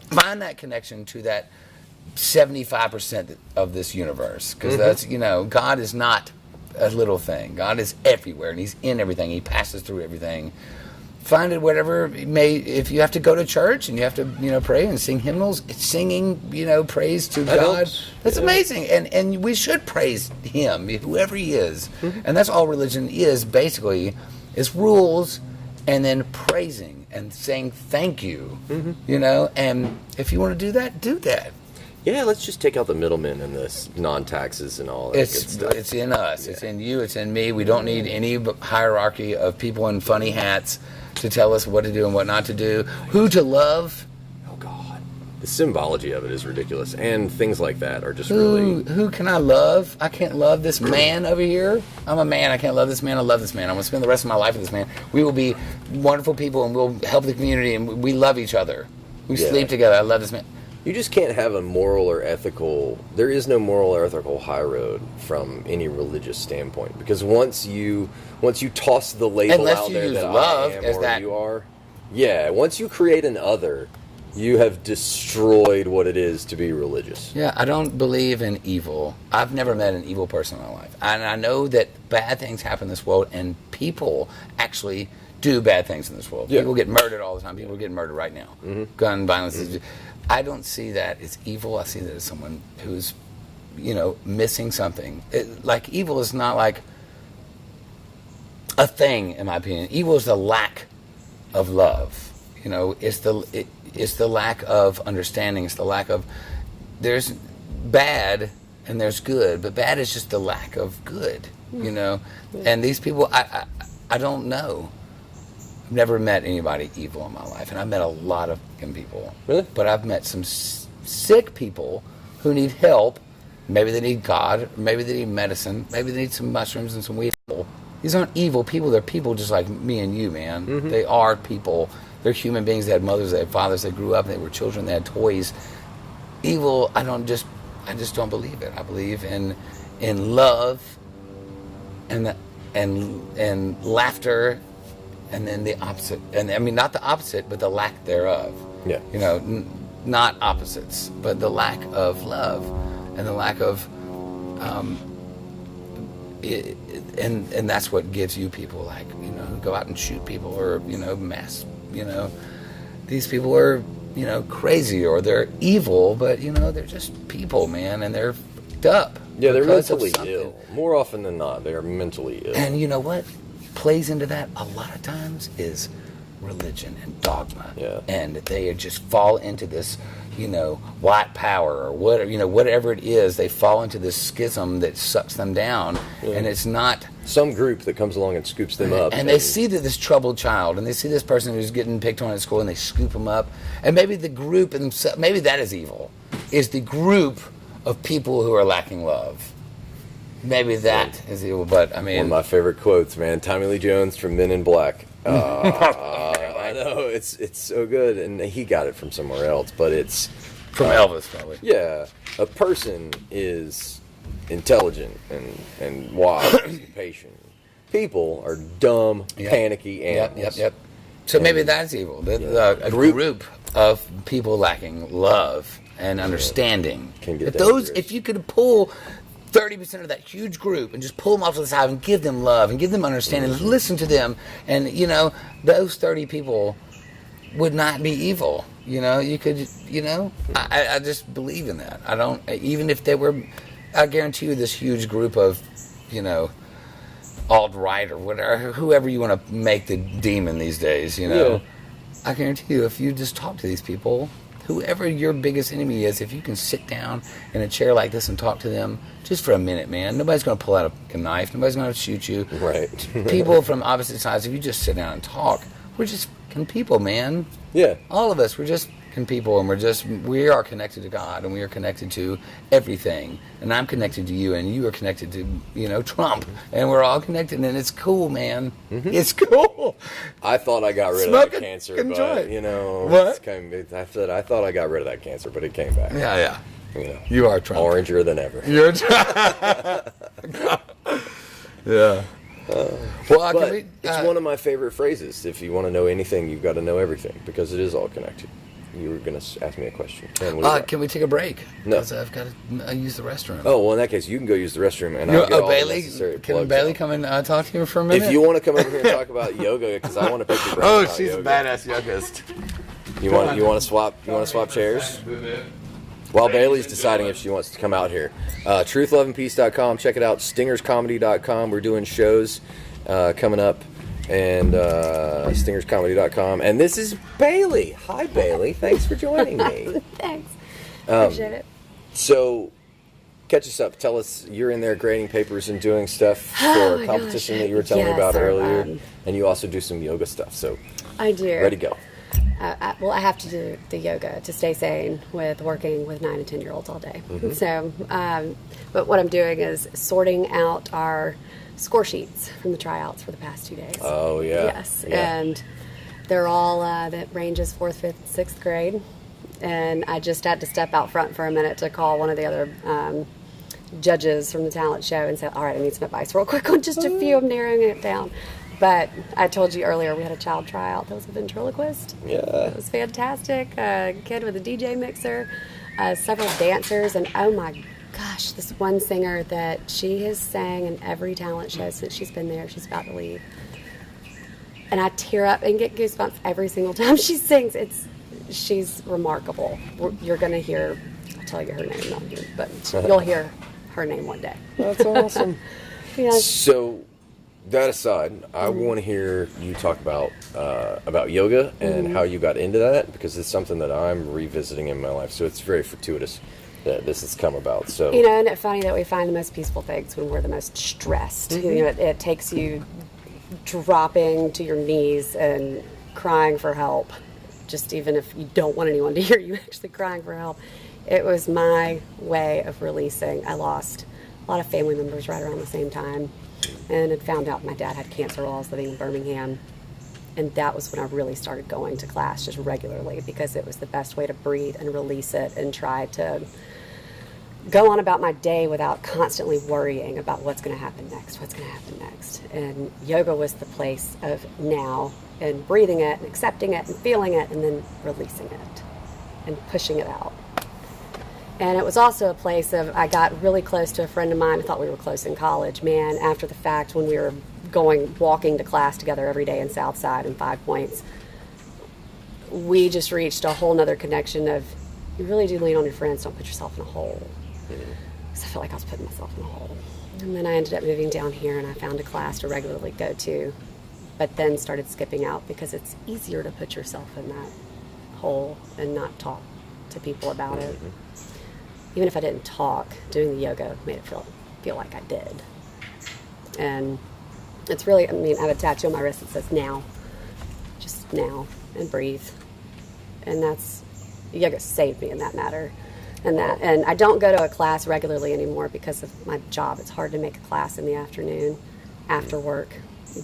Find that connection to that 75% of this universe. Because that's, God is not a little thing. God is everywhere, and He's in everything. He passes through everything. Find it whatever if you have to go to church and you have to pray and sing hymnals, singing praise to God. That's amazing, and we should praise Him, whoever He is, and that's all religion is basically, is rules and then praising and saying thank you, and if you want to do that, do that. Yeah, let's just take out the middlemen and the non-taxes and all that good stuff. It's in us. Yeah. It's in you. It's in me. We don't need any hierarchy of people in funny hats to tell us what to do and what not to do, who to love. Oh, God. The symbology of it is ridiculous, and things like that are just really... Who can I love? I can't love this man over here. I'm a man. I can't love this man. I love this man. I'm going to spend the rest of my life with this man. We will be wonderful people, and we'll help the community, and we love each other. We sleep together. I love this man. You just can't have a moral or ethical... There is no moral or ethical high road from any religious standpoint. Because once you toss the label out there that I am or you are... Yeah, once you create an other, you have destroyed what it is to be religious. Yeah, I don't believe in evil. I've never met an evil person in my life. And I know that bad things happen in this world, and people actually do bad things in this world. Yeah. People get murdered all the time. People are getting murdered right now. Gun violence. I don't see that as evil. I see that as someone who's, missing something. Like, evil is not like a thing, in my opinion. Evil is the lack of love. It's the lack of understanding. It's the lack of... There's bad and there's good, but bad is just the lack of good, And these people, I don't know. I've never met anybody evil in my life, and I've met a lot of people. Really? But I've met some sick people who need help. Maybe they need God, maybe they need medicine, maybe they need some mushrooms and some weed. These aren't evil people. They're people just like me and you, man. They are people. They're human beings. They had mothers, they had fathers, they grew up, they were children, they had toys. Evil, I just don't believe it. I believe in love and laughter. And then the opposite, and I mean not the opposite, but the lack thereof. Yeah. Not opposites, but the lack of love, and the lack of, and that's what gives you people who go out and shoot people or mass. These people are crazy or they're evil, but they're just people, man, and they're fucked up. Yeah, they're mentally ill. More often than not, they are mentally ill. And you know what? plays into that a lot of times is religion and dogma. Yeah. And they just fall into this, white power or whatever it is. They fall into this schism that sucks them down, and it's not some group that comes along and scoops them up. And they see that this troubled child, and they see this person who's getting picked on at school, and they scoop them up. And maybe the group themselves, maybe that is evil, is the group of people who are lacking love. Maybe that is evil, but I mean... One of my favorite quotes, man. Tommy Lee Jones from Men in Black. I know, it's so good, and he got it from somewhere else, but it's... From Elvis, probably. Yeah. A person is intelligent and wise and patient. People are dumb, panicky animals. Yep. So maybe that's evil. A group of people lacking love and understanding. Can get if you could pull 30% of that huge group and just pull them off to the side and give them love and give them understanding, listen to them, and those 30 people would not be evil. You could, I just believe in that. I don't, even if they were, I guarantee you this huge group of, alt-right or whatever, whoever you want to make the demon these days, I guarantee you if you just talk to these people, whoever your biggest enemy is, if you can sit down in a chair like this and talk to them just for a minute, man, nobody's going to pull out a knife, nobody's going to shoot you. Right. People from opposite sides, if you just sit down and talk, we're just people, man. Yeah. All of us, we're just people, and we are connected to God, and we are connected to everything. And I'm connected to you, and you are connected to, Trump. And we're all connected, and it's cool, man. Mm-hmm. It's cool. I thought I got rid of that cancer, but, What? I said I thought I got rid of that cancer, but it came back. Yeah. You are Trump. Oranger than ever. You're Yeah. It's one of my favorite phrases. If you want to know anything, you've got to know everything, because it is all connected. You were going to ask me a question. Can we take a break? No. Because I've got to use the restroom. Oh, well, in that case, you can go use the restroom, and I'll get all Bailey, the necessary can plugs Bailey out. come and talk to you for a minute? If you want to come over here and talk about yoga, because I want to pick your brain about she's yoga. a badass yogist. You want to swap chairs? While Bailey's deciding if she wants to come out here. TruthLoveAndPeace.com. Check it out. StingersComedy.com. We're doing shows coming up. And StingersComedy.com. And this is Bailey. Hi, Bailey. Thanks for joining me. Thanks. Appreciate it. So, catch us up. Tell us, you're in there grading papers and doing stuff for a competition that you were telling me about earlier. And you also do some yoga stuff. So, I do. Ready to go. I have to do the yoga to stay sane with working with 9 and 10-year-olds all day. Mm-hmm. So, but what I'm doing is sorting out our score sheets from the tryouts for the past 2 days. Oh, yeah. Yes. Yeah. And they're all, that ranges 4th, 5th, 6th grade. And I just had to step out front for a minute to call one of the other judges from the talent show and say, all right, I need some advice real quick on just a few. I'm narrowing it down. But I told you earlier we had a child tryout. That was a ventriloquist. Yeah. It was fantastic. A kid with a DJ mixer, several dancers, and oh my gosh, this one singer that she has sang in every talent show since she's been there. She's about to leave. And I tear up and get goosebumps every single time she sings. She's remarkable. You're going to hear, I'll tell you her name, not you, but you'll hear her name one day. That's awesome. Yes. So, that aside, I want to hear you talk about yoga and how you got into that, because it's something that I'm revisiting in my life. So it's very fortuitous that this has come about. So isn't it funny that we find the most peaceful things when we're the most stressed? Mm-hmm. It takes you dropping to your knees and crying for help. Just even if you don't want anyone to hear you actually crying for help. It was my way of releasing. I lost a lot of family members right around the same time, and had found out my dad had cancer while I was living in Birmingham. And that was when I really started going to class just regularly, because it was the best way to breathe and release it and try to go on about my day without constantly worrying about what's going to happen next. And yoga was the place of now, and breathing it and accepting it and feeling it and then releasing it and pushing it out. And it was also a place of, I got really close to a friend of mine. I thought we were close in college. Man, after the fact, when we were walking to class together every day in Southside and 5 Points, we just reached a whole nother connection of, you really do lean on your friends, don't put yourself in a hole. Because I felt like I was putting myself in a hole. And then I ended up moving down here, and I found a class to regularly go to, but then started skipping out because it's easier to put yourself in that hole and not talk to people about it. Even if I didn't talk, doing the yoga made it feel like I did. And it's really, I mean, I have a tattoo on my wrist that says now. Just now, and breathe. And that's, yoga saved me in that matter. And I don't go to a class regularly anymore because of my job. It's hard to make a class in the afternoon after work.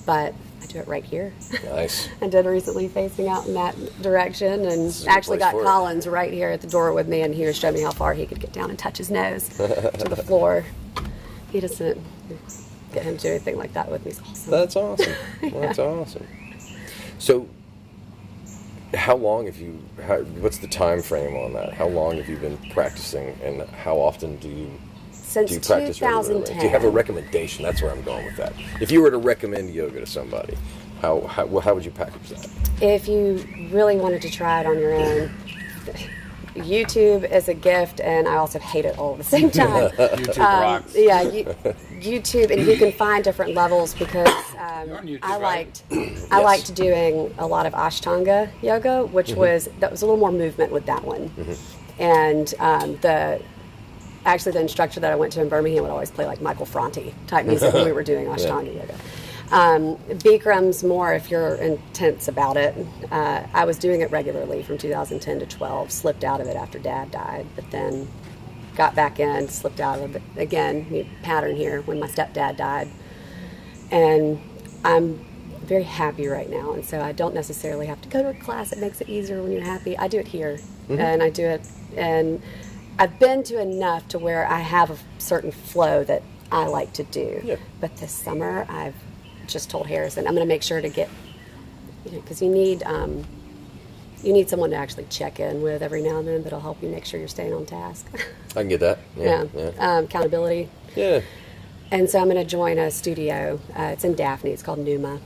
But I do it right here. Nice. I did recently facing out in that direction, and actually got Collins right here at the door with me, and he was showing me how far he could get down and touch his nose to the floor. He doesn't get him to do anything like that with me. It's awesome. That's awesome. That's awesome. So, how long have you? What's the time frame on that? How long have you been practicing, and how often do you? Since do you practice 2010. regularly? Do you have a recommendation? That's where I'm going with that. If you were to recommend yoga to somebody, how would you package that? If you really wanted to try it on your own, YouTube is a gift, and I also hate it all at the same time. YouTube rocks. Yeah, YouTube, and you can find different levels because You're on YouTube, I right? liked doing a lot of Ashtanga yoga, which was a little more movement with that one, and Actually, the instructor that I went to in Birmingham would always play like Michael Franti type music when we were doing Ashtanga yoga. Bikram's more if you're intense about it. I was doing it regularly from 2010 to 12, slipped out of it after Dad died, but then got back in, slipped out of it again, pattern here, when my stepdad died. And I'm very happy right now, and so I don't necessarily have to go to a class. It makes it easier when you're happy. I do it here, and I do it, and I've been to enough to where I have a certain flow that I like to do. Yeah. But this summer, I've just told Harrison, I'm going to make sure to get, because you need someone to actually check in with every now and then that'll help you make sure you're staying on task. I can get that. Yeah. Accountability. Yeah. And so I'm going to join a studio. It's in Daphne. It's called Numa.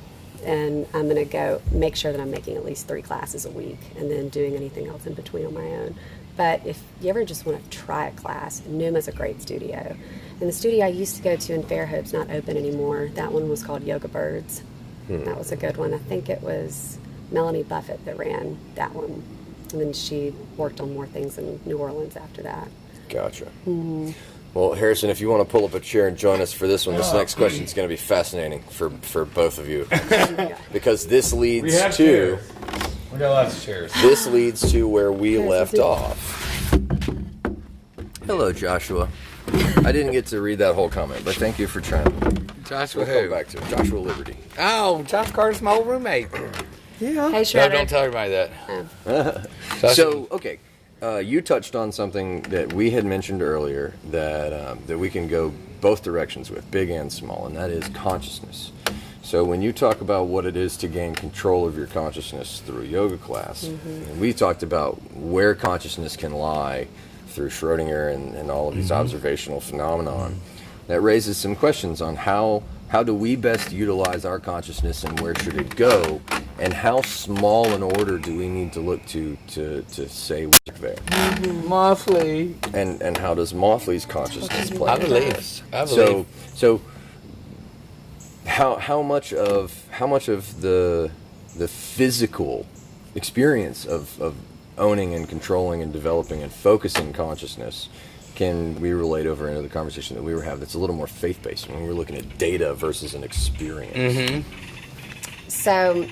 And I'm going to go make sure that I'm making at least 3 classes a week and then doing anything else in between on my own. But if you ever just want to try a class, Numa's a great studio. And the studio I used to go to in Fairhope's not open anymore. That one was called Yoga Birds. That was a good one. I think it was Melanie Buffett that ran that one. And then she worked on more things in New Orleans after that. Gotcha. Well, Harrison, if you want to pull up a chair and join us for this one, this next question is going to be fascinating for both of you. Because this leads to... We got lots of chairs. This leads to where we left off. Hello, Joshua. I didn't get to read that whole comment, but thank you for trying. Joshua We'll who? come back to it. Joshua Liberty. Oh, Josh Carter's my old roommate. Yeah. Hey, No, Shredder. don't tell everybody that. So, okay, you touched on something that we had mentioned earlier that we can go both directions with, big and small, and that is consciousness. So when you talk about what it is to gain control of your consciousness through a yoga class, and we talked about where consciousness can lie through Schrodinger and all of these observational phenomenon, that raises some questions on how do we best utilize our consciousness and where should it go, and how small an order do we need to look to say we're there. Mothly. And how does Mothly's consciousness play I into believe. this? I believe. So how much of the physical experience of owning and controlling and developing and focusing consciousness can we relate over into the conversation that we were having that's a little more faith-based when we're looking at data versus an experience? So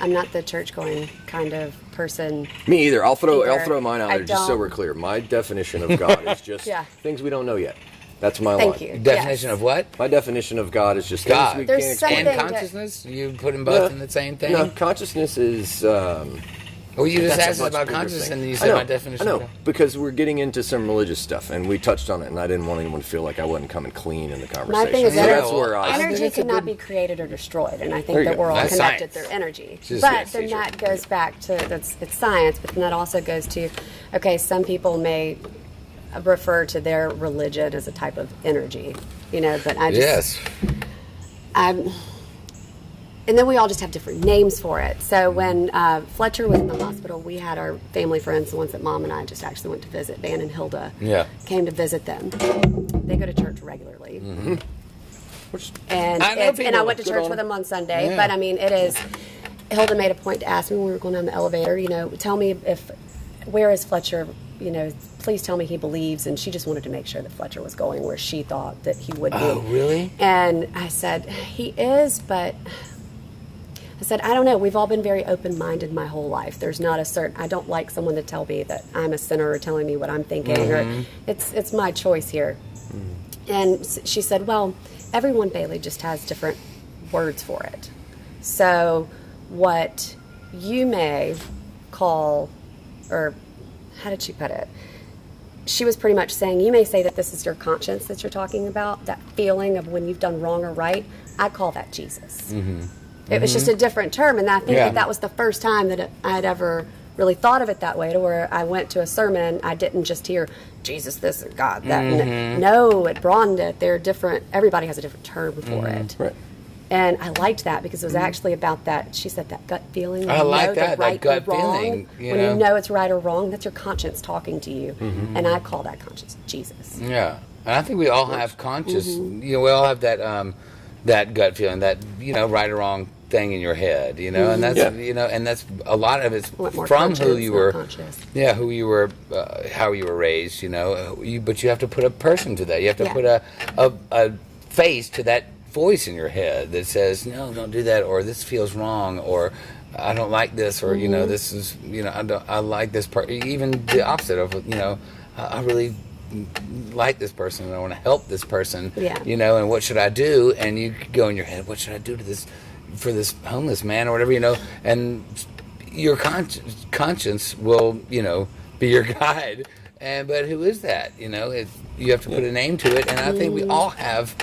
I'm not the church-going kind of person. Me either. I'll throw mine out I there just so don't- we're clear. My definition of God is just Yeah. things we don't know yet. That's my Thank line. you. Definition Yes. of what? My definition of God is just God. things we There's can't something explain. And that- consciousness? You put them both in the same thing? No, consciousness is... Well, you just that's a asked much about bigger consciousness thing. and you I said know, my definition. I of know, God. because we're getting into some religious stuff, and we touched on it, and I didn't want anyone to feel like I wasn't coming clean in the conversation. My thing is so energy. that's where I... Energy it's a cannot good- be created or destroyed, and I There think you that go. we're all That's connected science. through energy. Just- But yes, then teacher. that goes back to it's science, but then that also goes to, okay, some people may refer to their religion as a type of energy, but I just Yes. and then we all just have different names for it. So when Fletcher was in the hospital, we had our family friends, the ones that Mom and I just actually went to visit, Dan and Hilda, came to visit them. They go to church regularly. Mm-hmm. And I went to church with them on Sunday. But I mean, it is, Hilda made a point to ask me when we were going down the elevator, you know, tell me where is Fletcher, you know, please tell me he believes. And she just wanted to make sure that Fletcher was going where she thought that he would be. Oh, really? And I said, he is, but I said, I don't know. We've all been very open-minded my whole life. There's not a certain, I don't like someone to tell me that I'm a sinner or telling me what I'm thinking. Or it's my choice here. And she said, well, everyone, Bailey, just has different words for it. So what you may call, or how did she put it? She was pretty much saying, you may say that this is your conscience that you're talking about, that feeling of when you've done wrong or right. I call that Jesus. It was just a different term, and I think that was the first time that I had ever really thought of it that way, to where I went to a sermon, I didn't just hear Jesus this or God that. No, it broadened it. They're different. Everybody has a different term for it. Right. And I liked that because it was actually about that. She said that gut feeling. I like that right gut or wrong. feeling. When you know it's right or wrong, that's your conscience talking to you, and I call that conscience Jesus. Yeah, and I think we all have conscious. You know, we all have that that gut feeling, that, you know, right or wrong thing in your head, you know, and that's you know, and that's a lot of it's from who you were, who you were, how you were raised, you know. But you have to put a person to that. You have to put a face to that voice in your head that says, no, don't do that, or this feels wrong, or I don't like this, or you know, this is, you know, I like this part. Even the opposite of, you know, I really like this person and I want to help this person, you know, and what should I do? And you go in your head, what should I do to this, for this homeless man or whatever, you know, and your conscience will, you know, be your guide. But who is that? You know, you have to put a name to it, and I think we all have.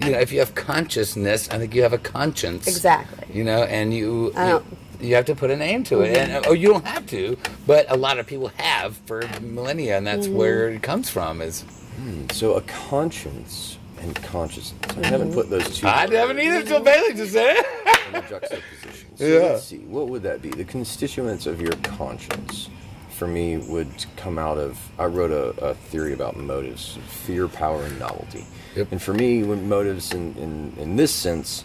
You know, if you have consciousness, I think you have a conscience. Exactly. You know, and you have to put a name to it. And you don't have to, but a lot of people have for millennia, and that's where it comes from. So a conscience and consciousness. I haven't put those two. I haven't either until Bailey just said it. In juxtaposition. So let's see. What would that be? The constituents of your conscience, for me, would come out of. I wrote a theory about motives: fear, power, and novelty. And for me, when motives in this sense,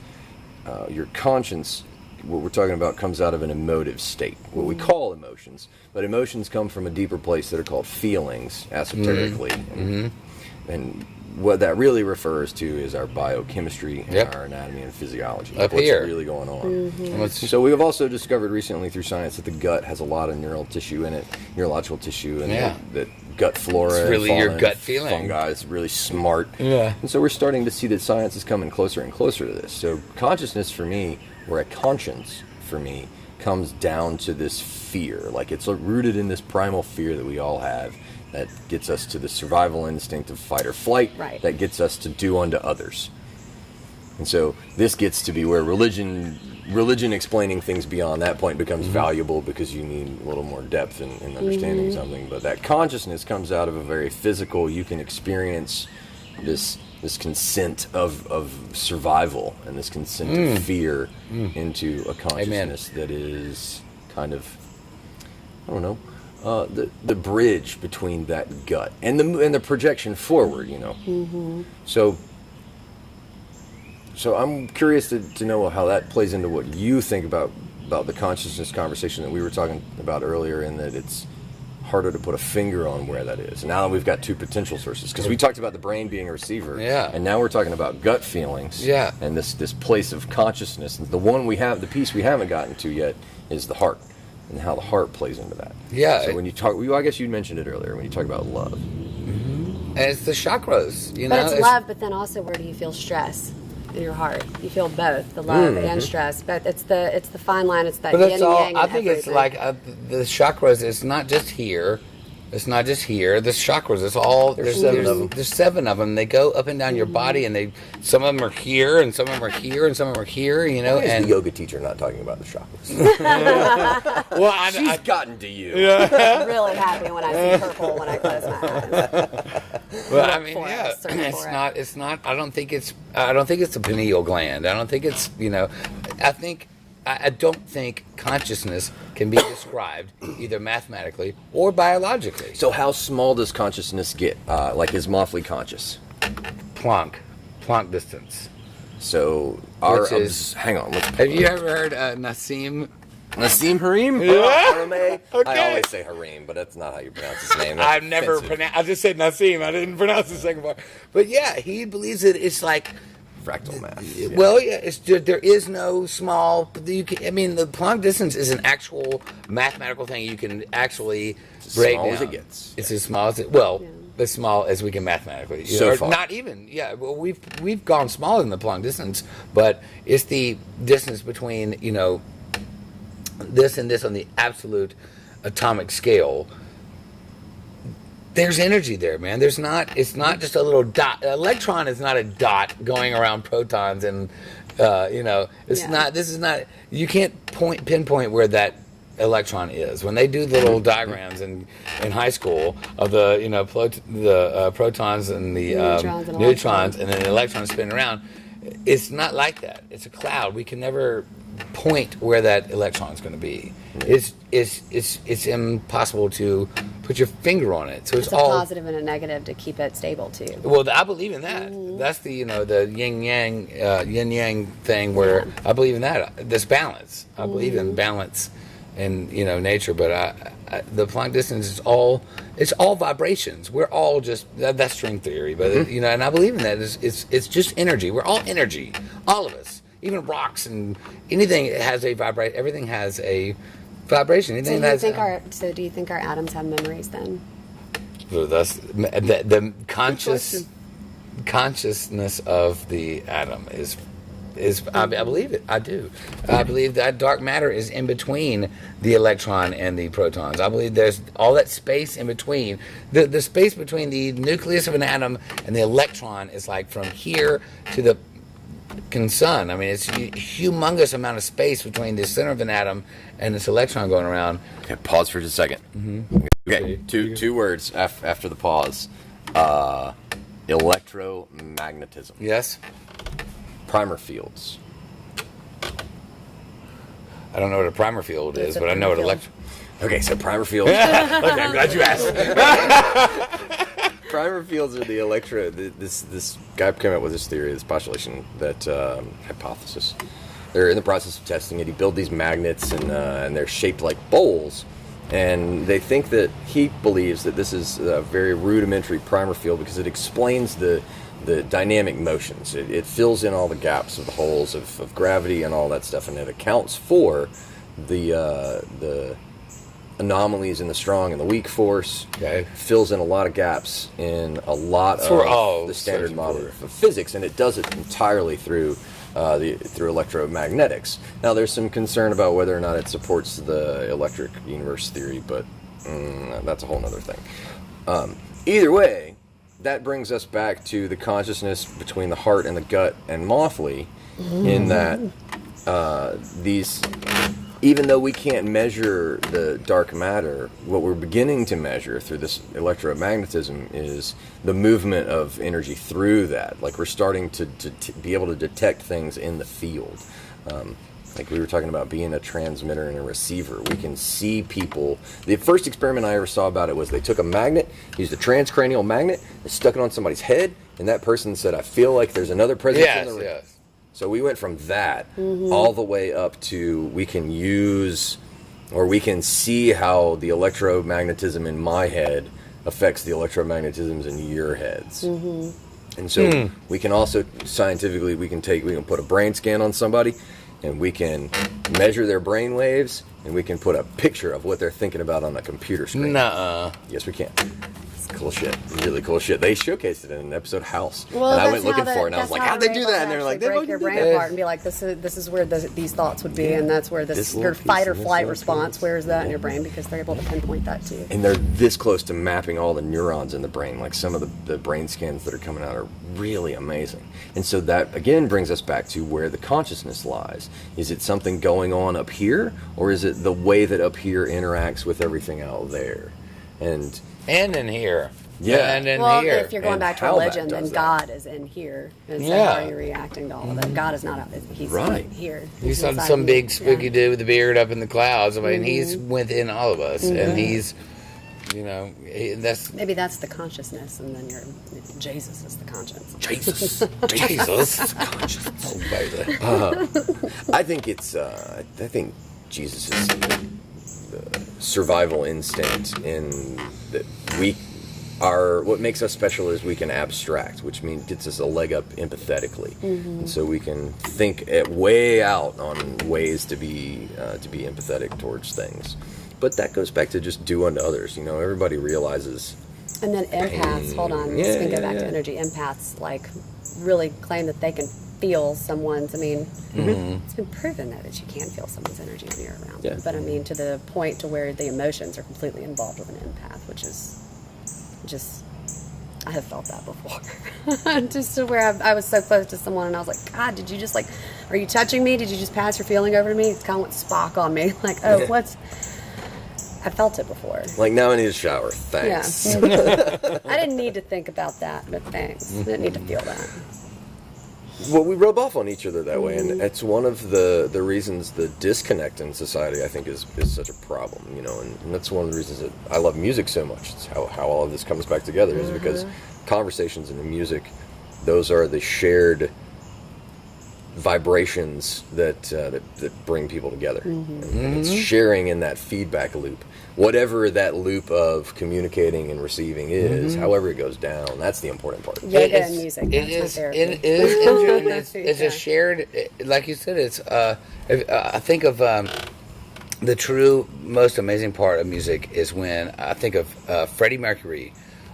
your conscience, what we're talking about, comes out of an emotive state, what we call emotions. But emotions come from a deeper place that are called feelings, esoterically. And what that really refers to is our biochemistry and our anatomy and physiology. What's really going on. So we have also discovered recently through science that the gut has a lot of neural tissue in it, neurological tissue, and that gut flora. It's really fauna, your gut feeling. Fungi is really smart. Yeah. And so we're starting to see that science is coming closer and closer to this. So consciousness for me, or a conscience for me, comes down to this fear. Like it's rooted in this primal fear that we all have that gets us to the survival instinct of fight or flight, that gets us to do unto others. And so this gets to be where religion explaining things beyond that point becomes valuable, because you need a little more depth in understanding something. But that consciousness comes out of a very physical, you can experience this consent of survival and this consent of fear into a consciousness that is kind of, I don't know, the bridge between that gut and the projection forward, you know. So I'm curious to know how that plays into what you think about the consciousness conversation that we were talking about earlier, and that it's harder to put a finger on where that is. And now that we've got two potential sources, because we talked about the brain being a receiver, and now we're talking about gut feelings, and this place of consciousness. And the piece we haven't gotten to yet is the heart, and how the heart plays into that. So when you talk, I guess you mentioned it earlier when you talk about love. And it's the chakras, you know. But it's love, but then also where do you feel stress? In your heart, you feel both the love and stress, but it's the fine line. It's that yin and yang. I think it's like the chakras. It's not just here. It's not just here. The chakras. It's all. There's 7 of them. There's 7 of them. They go up and down your body, and some of them are here, and some of them are here, and some of them are here. You know. And the yoga teacher not talking about the chakras. Well, she's gotten to you. I'm really happy when I see purple when I close my eyes. Well, I mean, it's not. I don't think it's a pineal gland. I don't think it's, you know. I don't think consciousness can be described either mathematically or biologically. So how small does consciousness get? Like, is Mothly conscious? Planck distance. So hang on. Have you ever heard Nassim Harim? Yeah. Okay. I always say Harim, but that's not how you pronounce his name. I've never pronounced. I just said Nassim. I didn't pronounce the second part. But yeah, he believes that it's like fractal math. Yeah. Well, yeah, there is no small. The Planck distance is an actual mathematical thing. You can actually break down. As it gets. It's as small as as small as we can mathematically. So far. Not even. Yeah. Well, we've gone smaller than the Planck distance, but it's the distance between this and this on the absolute atomic scale. There's energy there, man. It's not just a little dot. An electron is not a dot going around protons, and it's not. This is not. You can't pinpoint where that electron is. When they do the little diagrams in high school of the protons and the neutrons and then the electrons spinning around, it's not like that. It's a cloud. We can never point where that electron is going to be. It's impossible to put your finger on it. So it's a all positive and a negative to keep it stable too. Well, I believe in that. That's the the yin yang thing where I believe in that. This balance. I believe in balance in nature. But the Planck distance is all vibrations. We're all just that's string theory. But and I believe in that. It's just energy. We're all energy. All of us. Even rocks and anything has a vibration. Everything has a vibration. Anything So do you think our atoms have memories then? So that's the consciousness of the atom is. I believe it. I do. I believe that dark matter is in between the electron and the protons. I believe there's all that space in between. The space between the nucleus of an atom and the electron is like from here to the sun. I mean, it's a humongous amount of space between the center of an atom and this electron going around. Okay, pause for just a second. Mm-hmm. Okay, two words after the pause. Electromagnetism. Yes. Primer fields. I don't know what a primer field is, but I know what Okay, so primer fields. Okay, I'm glad you asked. Primer fields are the this guy came up with this theory, this postulation, that hypothesis. They're in the process of testing it. He built these magnets, and they're shaped like bowls. And they think that he believes that this is a very rudimentary primer field because it explains the dynamic motions. It fills in all the gaps of the holes of gravity and all that stuff, and it accounts for the anomalies in the strong and the weak force. Okay. Fills in a lot of gaps in a lot of the standard model of physics, and it does it entirely through electromagnetics. Now, there's some concern about whether or not it supports the electric universe theory, but that's a whole other thing. Either way, that brings us back to the consciousness between the heart and the gut and Mothly, in that these, even though we can't measure the dark matter, what we're beginning to measure through this electromagnetism is the movement of energy through that. Like, we're starting to be able to detect things in the field. Like we were talking about being a transmitter and a receiver. We can see people. The first experiment I ever saw about it was they took a magnet, used a transcranial magnet, they stuck it on somebody's head, and that person said, I feel like there's another presence in the room. Yes. So we went from that all the way up to we can use, or we can see how the electromagnetism in my head affects the electromagnetisms in your heads. And so we can also, scientifically, we can put a brain scan on somebody, and we can measure their brain waves, and we can put a picture of what they're thinking about on a computer screen. Nuh-uh. Yes, we can. It's cool shit. Really cool shit. They showcased it in an episode House. Well, and I went looking for it, and I was like, how'd they do that? And they're like, they break your brain apart and be like, this is where these thoughts would be, and that's where your fight or flight response, where is that in your brain? Because they're able to pinpoint that too. And they're this close to mapping all the neurons in the brain. Like, some of the brain scans that are coming out are really amazing. And so that, again, brings us back to where the consciousness lies. Is it something going on up here, or is it the way that up here interacts with everything out there? And in here. Yeah. And in Well, here. if you're going And back to how that religion, then does that. God is in here. And so Yeah. how are you reacting to all of that? God is not out. He's Right. here. You He's saw inside some of big you. spooky Yeah. dude with the beard up in the clouds. I mean, he's within all of us, and he's, you know, that's Maybe that's the consciousness, and then Jesus is the conscience. Jesus. Jesus. Oh, baby. I think it's. I think Jesus is the survival instinct in that we are. What makes us special is we can abstract, which means gets us a leg up empathetically, and so we can think way out on ways to be empathetic towards things. But that goes back to just do unto others. You know, everybody realizes. And then empaths, hold on, Yeah, just gonna go yeah, back to yeah. energy. Empaths like really claim that they can feel someone's. I mean, it's been proven that you can feel someone's energy when you're around them. Yeah. But I mean, to the point to where the emotions are completely involved with an empath, which is just. I have felt that before. Just to where I was so close to someone and I was like, God, did you just like, are you touching me? Did you just pass your feeling over to me? It's kind of went Spock on me. Like, oh, I felt it before. Like, now I need a shower. Thanks. Yeah. I didn't need to think about that, but thanks. I didn't need to feel that. Well, we rub off on each other that way, and it's one of the reasons the disconnect in society, I think, is such a problem, you know, and that's one of the reasons that I love music so much. It's how all of this comes back together, is because conversations and the music, those are the shared vibrations that bring people together. And it's sharing in that feedback loop. Whatever that loop of communicating and receiving is, however it goes down, that's the important part. Yoga and music. It That's my is. therapy. It is. It's Yeah. a shared. Like you said, it's. I think of the true most amazing part of music is when I think of Freddie Mercury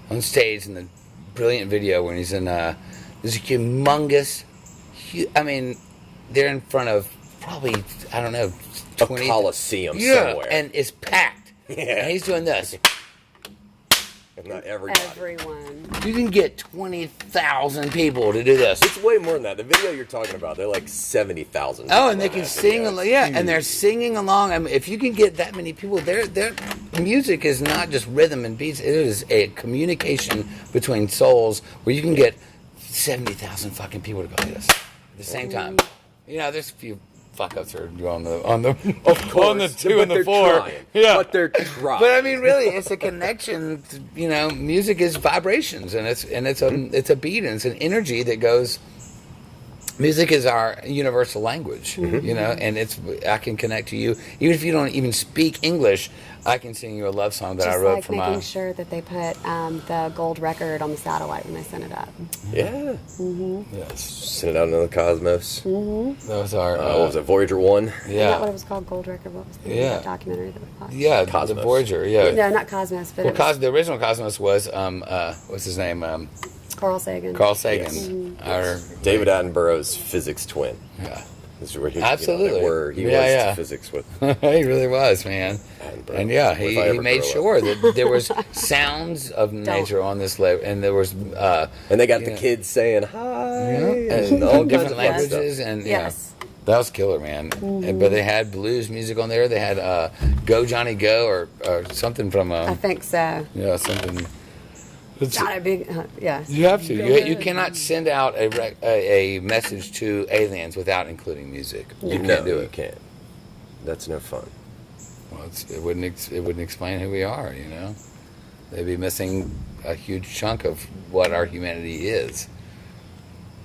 on stage in the brilliant video when he's in this humongous. I mean, they're in front of probably I don't know 20 A coliseum somewhere. and it's packed. Yeah. And he's doing this. If not everybody. Everyone. You can get 20,000 people to do this. It's way more than that. The video you're talking about, they're like 70,000. Oh, and they can sing along. Yeah, and they're singing along. I mean, if you can get that many people, their music is not just rhythm and beats. It is a communication between souls where you can get 70,000 fucking people to go do this at the same time. You know, there's a few fuck ups are on the Of course, on the 2 but and the they're 4. trying. Yeah, But they're trying. But I mean, really, it's a connection. You know, music is vibrations, and it's a beat, and it's an energy that goes. Music is our universal language, you know, and I can connect to you even if you don't even speak English. I can sing you a love song that Just I wrote like for making my. sure that they put the gold record on the satellite when they sent it up. Yeah. Yes, Send it out into the cosmos. that was our. What was it, Voyager 1? Isn't that Yeah, what it was called? Gold record? What was the Yeah. documentary that we watched? yeah, the Cosmos. Voyager. Yeah. No, not Cosmos, but Well, it was the original Cosmos was what's his name? Carl Sagan. Carl Sagan. Yes. Our David Attenborough's physics twin. yeah. This is where he, Absolutely. where he Yeah, was yeah. to physics with He really was, man. Attenborough. And yeah, If I he ever made grow up. sure that there was sounds of nature on this level, and there was And they got the Yeah. kids saying hi and and all kinds different of fun stuff. languages, and Yes. that was killer, man. And, but they had blues music on there. They had "Go Johnny Go" or something from I think so. something. It's, Not a big, yeah. you have to. Go You ahead. cannot send out a message to aliens without including music. You No, can't do you it. can't. That's no fun. Well, it wouldn't explain who we are. You know, they'd be missing a huge chunk of what our humanity is.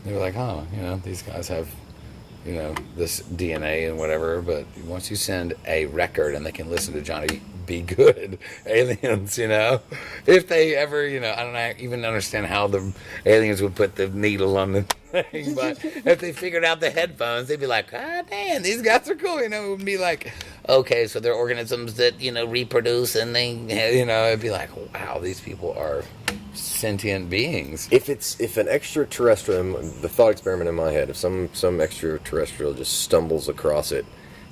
They were like, oh, you know, these guys have, you know, this DNA and whatever. But once you send a record and they can listen to Johnny B. Good, aliens, you know, if they ever, you know, I don't even understand how the aliens would put the needle on the thing, but if they figured out the headphones, they'd be like, ah, damn, these guys are cool, you know. It would be like, okay, so they're organisms that, you know, reproduce, and they, you know, it'd be like, wow, these people are sentient beings. If an extraterrestrial, the thought experiment in my head, if some extraterrestrial just stumbles across it,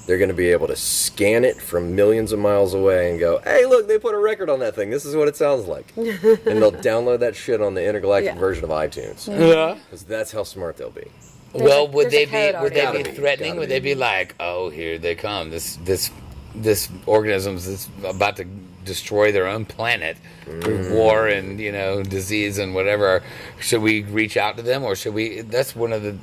they're going to be able to scan it from millions of miles away and go, hey, look, they put a record on that thing. This is what it sounds like. And they'll download that shit on the intergalactic Yeah. version of iTunes. Yeah. Because that's how smart they'll be. Well, there's a code would they already. be threatening? Gotta Would be. they be like, oh, here they come? This this organisms that's about to destroy their own planet through war and disease and whatever. Should we reach out to them, or should we? That's one of the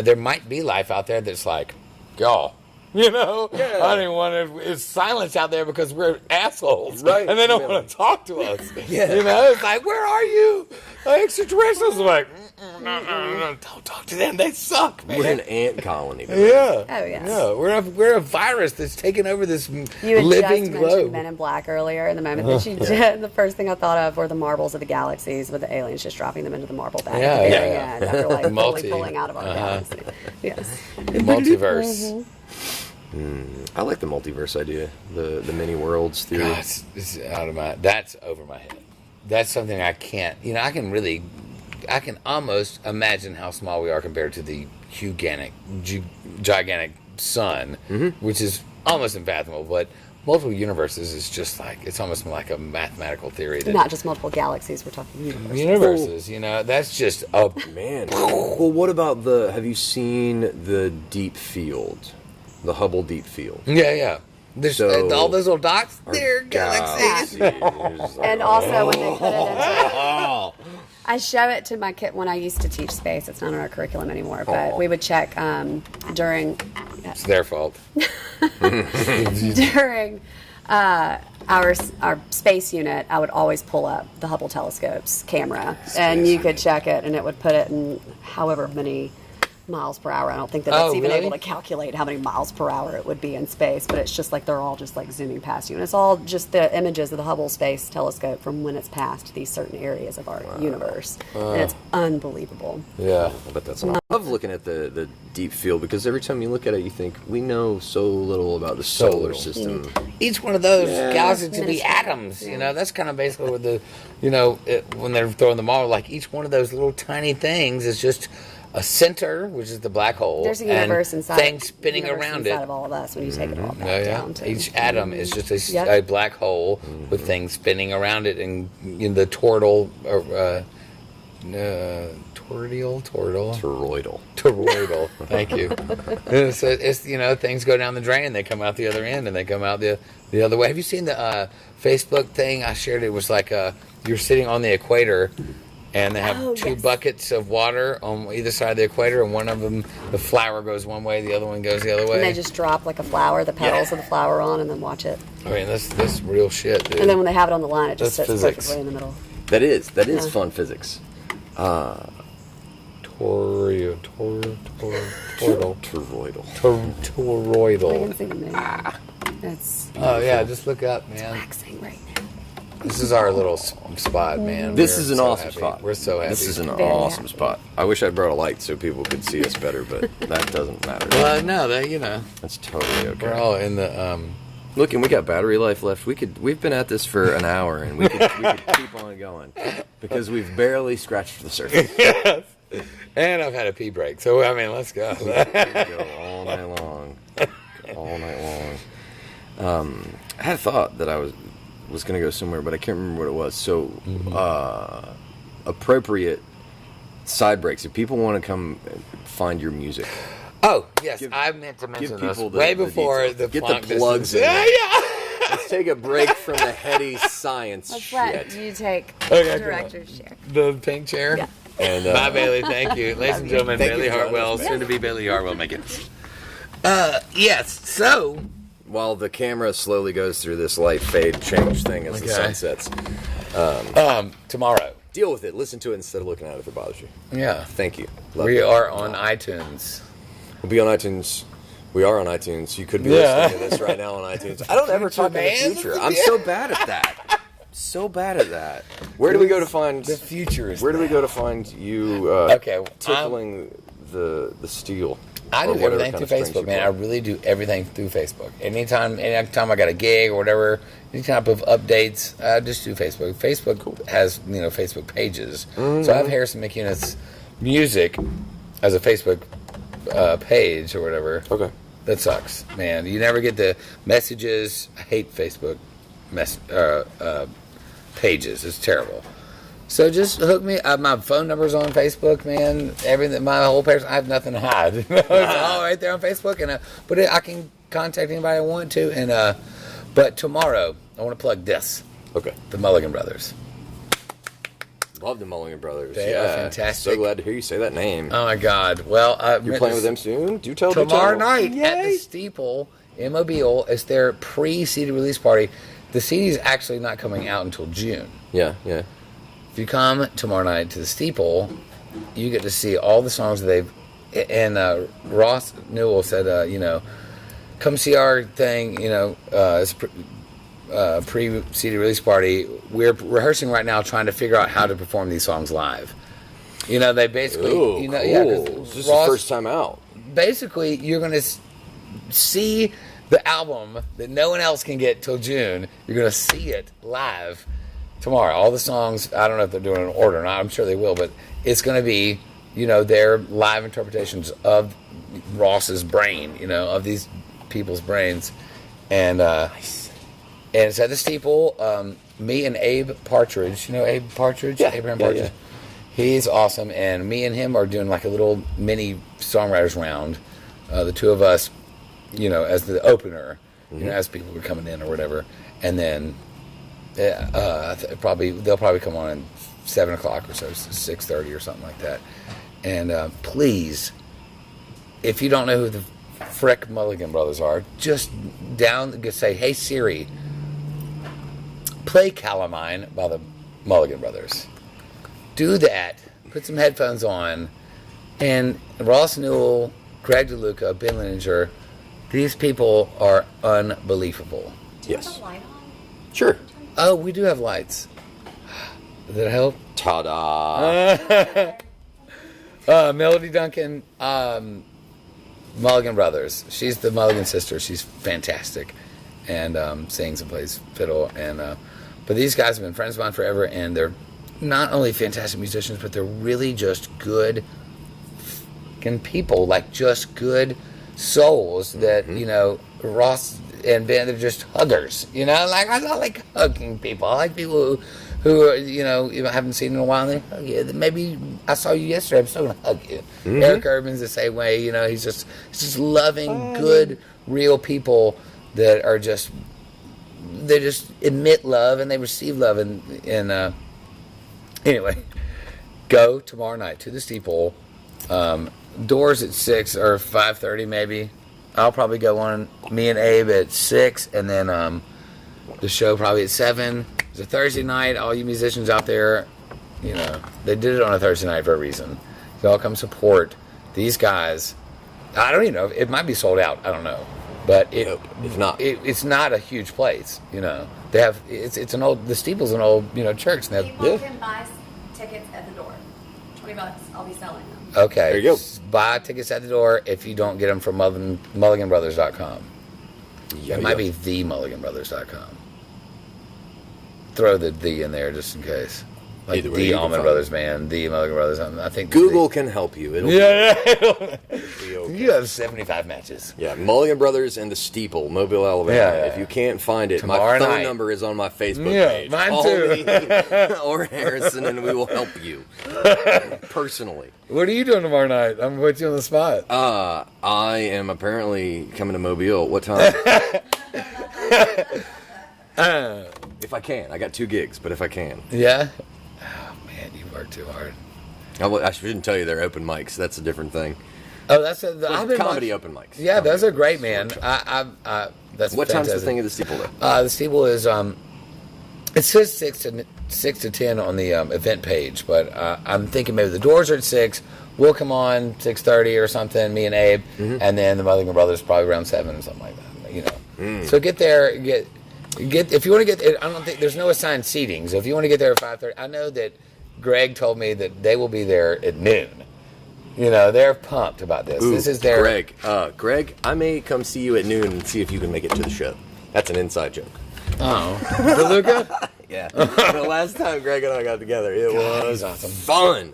there might be life out there that's like, y'all. I don't even want to. It's silence out there because we're assholes, right? And they don't want to talk to us. Yeah. It's like, where are you? Extraterrestrials are like, no, don't talk to them. They suck, man. We're an ant colony. Yeah. Oh, yes. Yeah. We're a virus that's taken over this You had living just globe. mentioned Men in Black earlier, and the moment that you did, the first thing I thought of were the marbles of the galaxies, with the aliens just dropping them into the marble bag at the very end after fully pulling out of our galaxy. Yes. Multiverse. I like the multiverse idea, the many worlds theory. God, it's out of my. That's over my head. That's something I can't. I can almost imagine how small we are compared to the gigantic sun, which is almost unfathomable. But multiple universes is just like, it's almost like a mathematical theory. Not just multiple galaxies, we're talking universes. Universes, that's just a man. Well, what about have you seen the deep field? The Hubble Deep Field. Yeah. There's all those little dots. They're galaxies. And also when they put it into... I show it to my kid when I used to teach space. It's not in our curriculum anymore, but we would check during... It's their fault. During our space unit, I would always pull up the Hubble telescope's camera, and you could check it, and it would put it in however many miles per hour. I don't think that it's even able to calculate how many miles per hour it would be in space, but it's just like they're all just like zooming past you, and it's all just the images of the Hubble Space Telescope from when it's passed these certain areas of our universe, and it's unbelievable. Yeah, I bet that's. I love looking at the deep field, because every time you look at it, you think we know so little about the solar system. Each one of those galaxies could be atoms. That's kind of basically what when they're throwing them all, like each one of those little tiny things is just a center, which is the black hole. There's a universe inside. Things spinning around inside of all of us when you take it all back down. Each atom is just a black hole with things spinning around it, and the toroidal. Thank you. It's things go down the drain and they come out the other end, and they come out the other way. Have you seen the Facebook thing I shared? It was like you're sitting on the equator, and they have two buckets of water on either side of the equator, and one of them, the flower goes one way, the other one goes the other way. And they just drop like a flower, the petals of the flower on, and then watch it. I mean, that's real shit, dude. And then when they have it on the line, it just That's sits physics. perfectly in the middle. That is fun physics. Toroidal. I can see the moon. It's just look up, man. waxing right now. This is our little spot, man. This is an awesome spot. We're so happy. This is an Very awesome happy. spot. I wish I brought a light so people could see us better, but that doesn't matter. No, That's totally okay. we're all in the Look, and we got battery life left. We've been at this for an hour, and we could keep on going because we've barely scratched the surface. Yes. And I've had a pee break, so I mean, let's go. We could go all night long, all night long. I had a thought that I was going to go somewhere, but I can't remember what it was. So, appropriate side breaks. If people want to come find your music. Oh, yes, I meant to mention this way before the get plunk the plugs in. Yeah. Let's take a break from the heady science Let's shit. let you take Okay, director's chair. The pink chair? Yeah. And, Bye, Bailey. Thank you. Ladies and gentlemen, Thank Bailey you for joining Hartwell, us. soon to be Bailey Hartwell McInnis. Yes, so... While the camera slowly goes through this light fade change thing as the sun sets. Tomorrow. Deal with it. Listen to it instead of looking at it if it bothers you. Yeah. Thank you. Love We you. are on iTunes. We'll be on iTunes. We are on iTunes. You could be listening to this right now on iTunes. I don't ever talk in the man. future. I'm so bad at that. So bad at that. Where do we go to find The future is Where do we go to find you tickling the steel? I or do whatever everything kind through of strings Facebook, you man. I pull? really do everything through Facebook. Anytime I got a gig or whatever, any type of updates, I just do Facebook. Facebook has, Facebook pages. Mm-hmm. So I have Harrison McInnis Music as a Facebook page or whatever. Okay. That sucks, man. You never get the messages. I hate Facebook pages. It's terrible. So just hook me. My phone number's on Facebook, man. Everything, my whole person. I have nothing to hide. It's all right there on Facebook, and I can contact anybody I want to. And but tomorrow, I want to plug this. Okay. The Mulligan Brothers. Love the Mulligan Brothers. They are fantastic. So glad to hear you say that name. Oh, my God. Well, you're playing with them soon? Do tell. Tomorrow night at the Steeple in Mobile. It's their pre-CD release party. The CD is actually not coming out until June. Yeah. If you come tomorrow night to the Steeple, you get to see all the songs that they've... And Ross Newell said, come see our thing, it's pre-CD release party. We're rehearsing right now trying to figure out how to perform these songs live. They basically... Cool. Yeah, this is the first time out. Basically, you're going to see the album that no one else can get till June. You're going to see it live tomorrow. All the songs, I don't know if they're doing it in order or not. I'm sure they will, but it's going to be, their live interpretations of Ross's brain, of these people's brains. And nice. And it's at the Steeple. Me and Abe Partridge, Abe Partridge? Yeah. Abraham Partridge. Yeah. He's awesome. And me and him are doing like a little mini songwriters round. The two of us, as the opener, as people are coming in or whatever. And then they'll probably come on at 7 o'clock or so, 6:30 or something like that. And please, if you don't know who the frick Mulligan Brothers are, just say, hey Siri, play Calamine by the Mulligan Brothers. Do that. Put some headphones on. And Ross Newell, Greg DeLuca, Ben Lininger, these people are unbelievable. Yes. Sure. Oh, we do have lights. Does that help? Ta-da. Melody Duncan, Mulligan Brothers. She's the Mulligan sister. She's fantastic. And sings and plays fiddle. And but these guys have been friends of mine forever, and they're not only fantastic musicians, but they're really just good people, like just good souls that, Ross and Ben, they're just huggers, like I like hugging people. I like people who are, you haven't seen in a while, and they hug you. Maybe I saw you yesterday, I'm still going to hug you. Eric Urban's the same way, he's just loving, good, real people that are they just emit love and they receive love. And anyway, go tomorrow night to the Steeple. Doors at 6 or 5:30 maybe. I'll probably go on, me and Abe at 6, and then the show probably at 7. It's a Thursday night. All you musicians out there, they did it on a Thursday night for a reason. So I'll come support these guys. I don't even know. It might be sold out. I don't know. But if not, it's not a huge place. They have it's an old, the Steeple's an old church. And people can buy tickets at the door. $20. I'll be selling them. Okay. There you go. Buy tickets at the door if you don't get them from MulliganBrothers.com. It might be TheMulliganBrothers.com. Throw the in there just in case. Like the Allman Brothers, man. The Mulligan Brothers. I think Google can help you. It'll be okay. You have 75 matches. Yeah, Mulligan Brothers and the Steeple, Mobile, Alabama. Yeah. If you can't find it, Tomorrow my phone night. number is on my Facebook page. Mine Call too. me or Harrison, and we will help you personally. What are you doing tomorrow night? I'm going to put you on the spot. I am apparently coming to Mobile. What time? If I can. I got 2 gigs, but if I can. Yeah? Oh, man, you work too hard. I shouldn't tell you they're open mics. That's a different thing. Oh, that's comedy open mics. Yeah, those are great, man. That's what time's the thing at the Steeple, though? The Steeple is it says 6 to 10 on the event page, but I'm thinking maybe the doors are at 6. We'll come on 6:30 or something, me and Abe, and then the Mulligan Brothers probably around 7 or something like that. So get there, get if you want to get. I don't think there's no assigned seating, so if you want to get there at 5:30, I know that Greg told me that they will be there at noon. They're pumped about this. This is their Greg, I may come see you at noon and see if you can make it to the show. That's an inside joke. Oh, DeLuca? Yeah. The last time Greg and I got together, it was awesome. Fun.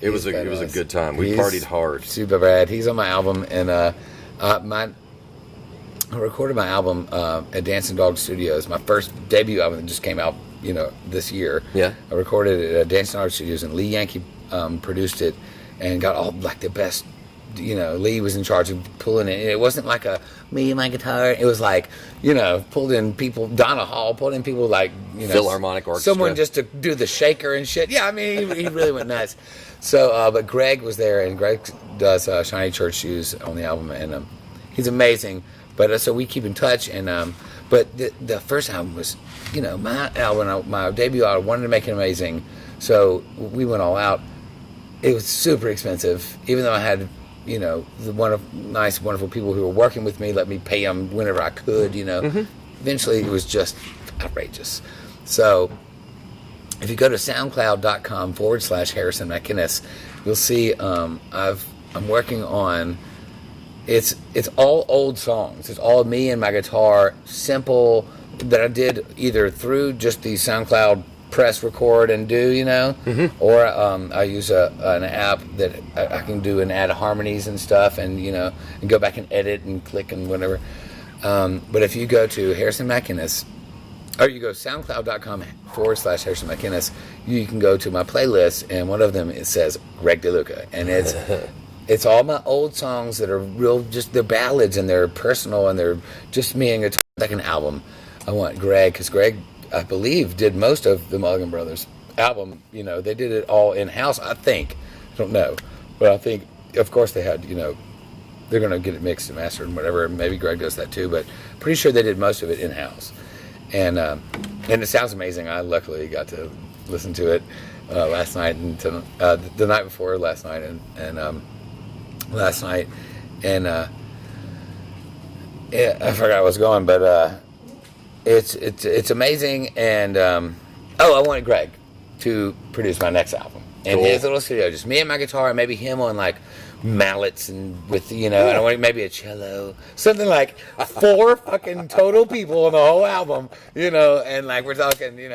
It was a good time. We partied hard. Super bad. He's on my album, and I recorded my album at Dancing Dog Studios. My first debut album that just came out, this year. Yeah. I recorded it at Dancing Dog Studios, and Lee Yankee produced it, and got all like the best Lee was in charge of pulling it. It wasn't like a me and my guitar. It was like, pulled in people. Donna Hall pulled in people like, Philharmonic Orchestra. Someone just to do the shaker and shit. Yeah, I mean, he really went nuts. So, but Greg was there, and Greg does Shiny Church Shoes on the album, and he's amazing. But so we keep in touch, and but the first album was, my album, my debut album. I wanted to make it amazing, so we went all out. It was super expensive, even though I had, nice, wonderful people who were working with me, let me pay them whenever I could, Mm-hmm. Eventually, it was just outrageous. So, if you go to soundcloud.com/Harrison McInnis, you'll see I'm working on, it's all old songs. It's all me and my guitar, simple, that I did either through just the SoundCloud press, record, and do, Mm-hmm. or I use an app that I can do and add harmonies and stuff, and and go back and edit and click and whatever. But if you go to Harrison McInnis, or you go soundcloud.com/Harrison McInnis, you can go to my playlist, and one of them, it says Greg DeLuca, and it's all my old songs that are real, just they're ballads, and they're personal, and they're just me and guitar, like an album. I want Greg, because Greg, I believe, did most of the Mulligan Brothers album. They did it all in-house, I think. I don't know. But I think, of course, they had, they're going to get it mixed and mastered and whatever. Maybe Greg does that too, but pretty sure they did most of it in-house. And it sounds amazing. I luckily got to listen to it last night and the night before last night and last night. And yeah, I forgot where I was going, but it's amazing. And I wanted Greg to produce my next album in his little studio, just me and my guitar, and maybe him on like mallets and with and I want maybe a cello, something like 4 fucking total people on the whole album, and like we're talking, maybe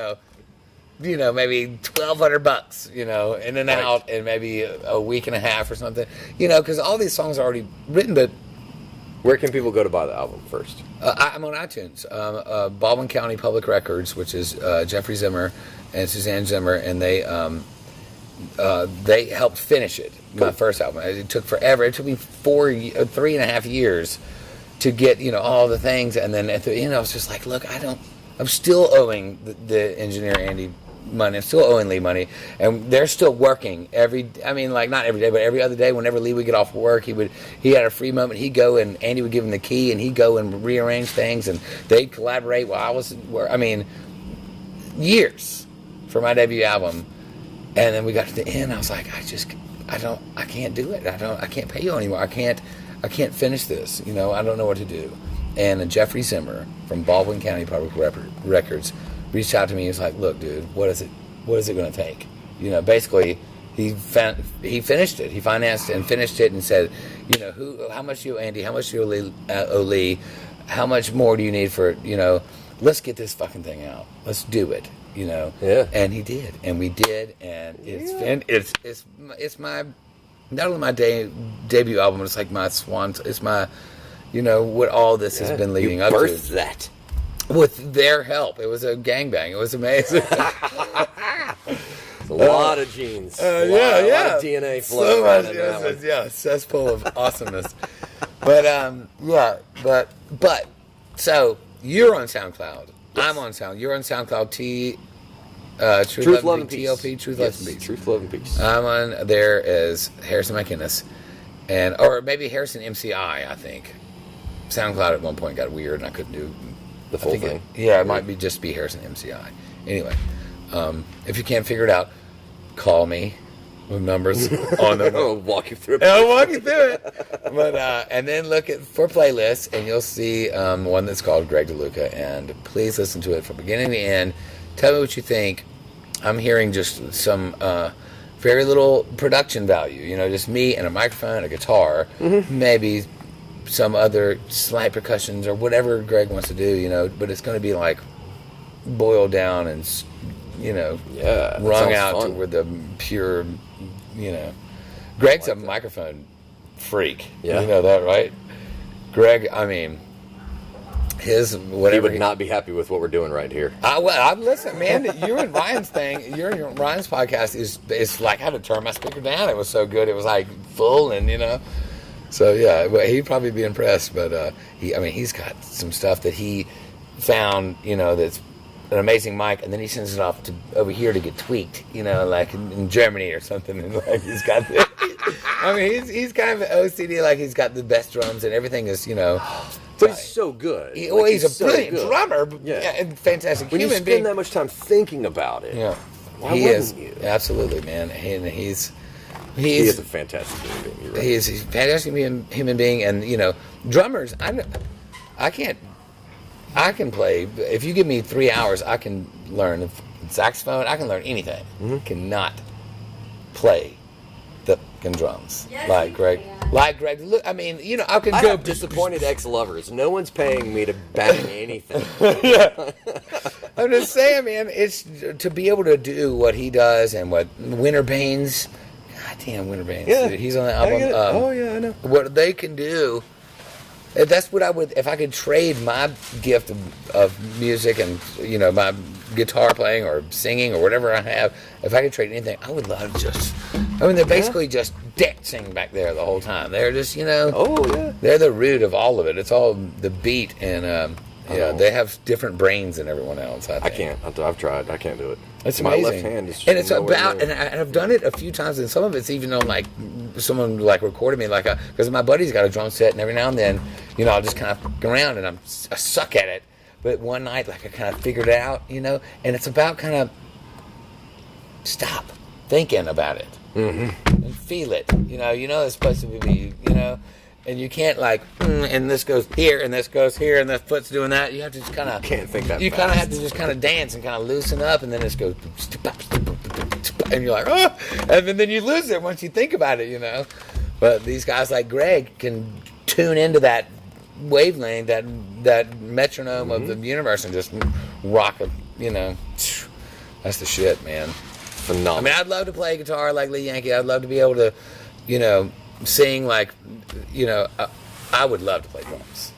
$1,200, in and out, and maybe a week and a half or something, because all these songs are already written, but. Where can people go to buy the album first? I'm on iTunes. Baldwin County Public Records, which is Jeffrey Zimmer and Suzanne Zimmer, and they helped finish it. Cool. My first album. It took forever. It took me 3.5 years to get all the things, and then at the end, I was just like, look, I'm still owing the engineer Andy money. I'm still owing Lee money, and they're still working not every day, but every other day. Whenever Lee would get off work, he had a free moment. He'd go and Andy would give him the key, and he'd go and rearrange things, and they'd collaborate while I was. Years for my debut album, and then we got to the end. I was like, I can't do it. I can't pay you anymore. I can't finish this. I don't know what to do. And Jeffrey Zimmer from Baldwin County Public Records reached out to me. He was like, look, dude, what is it going to take? Basically, he finished it. He financed and finished it and said, how much do you owe Andy? How much do you owe Lee? How much more do you need for it? Let's get this fucking thing out. Let's do it. Yeah. And he did, and we did, and it's my not only my debut album, it's like my swan. It's my, what all this has been leading up to. Birthed that. With their help. It was a gangbang. It was amazing. A lot of genes. A lot of DNA flow. Cesspool of awesomeness. But so you're on SoundCloud. Yes. I'm on SoundCloud. You're on SoundCloud. Truth, Love, and Peace. TLP. Truth, Love, and Peace. Truth, Love, and Peace. I'm on there as Harrison McInnis, or maybe Harrison MCI. I think SoundCloud at one point got weird, and I couldn't do the full thing. It might just be Harrison MCI. Anyway, if you can't figure it out, call me with numbers on them. I'll walk you through it. I'll walk you through it. But and then look for playlists, and you'll see one that's called Greg DeLuca, and please listen to it from beginning to end. Tell me what you think. I'm hearing just some very little production value. Just me and a microphone, a guitar, maybe some other slight percussions or whatever Greg wants to do, but it's going to be like boiled down and, wrung out to where the pure, Greg's a microphone freak. Yeah. You know that, right? Greg, his whatever. He would not be happy with what we're doing right here. Listen, man, you and Ryan's thing, Ryan's podcast is like I had to turn my speaker down. It was so good. It was like full and, So yeah, well, he'd probably be impressed. But he's got some stuff that he found, that's an amazing mic, and then he sends it off to over here to get tweaked, like in Germany or something. And like he's got, he's kind of OCD, like he's got the best drums and everything is, But he's so good. He's a brilliant drummer, and fantastic when human you spend being. that much time thinking about it, why he wouldn't is you? Absolutely, man, and he is a fantastic human being. You're right. He's a fantastic human being, and drummers. I can play. If you give me 3 hours, I can learn saxophone. I can learn anything. Cannot play the fucking drums like Greg. Like Greg. Look, I can I go. have disappointed ex-lovers. No one's paying me to bang anything. I'm just saying, man. It's to be able to do what he does and what Winter Baines. God damn, Winter Baines. Yeah. Dude, he's on the album. I know. What they can do. That's what I would, if I could trade my gift of music and, my guitar playing or singing or whatever I have, if I could trade anything, I would love they're basically just dancing back there the whole time. They're just, they're the root of all of it. It's all the beat and, they have different brains than everyone else, I think. I can't. I've tried. I can't do it. It's my amazing. left hand is just and it's nowhere about, near. and I've done it a few times, and some of it's even on like someone like recorded me, like because my buddy's got a drum set, and every now and then, I'll just kind of go around, and I suck at it. But one night, like I kind of figured it out, and it's about kind of stop thinking about it and feel it. It's supposed to be, and you can't like, and this goes here, and this goes here, and the foot's doing that. You have to just kind of can't think that. You kind of have to just kind of dance and kind of loosen up, and then it goes, and you're like, oh, and then you lose it once you think about it, But these guys like Greg can tune into that wavelength, that metronome of the universe, and just rock it. That's the shit, man. Phenomenal. I'd love to play guitar like Lee Yankee. I'd love to be able to, sing like, I would love to play drums.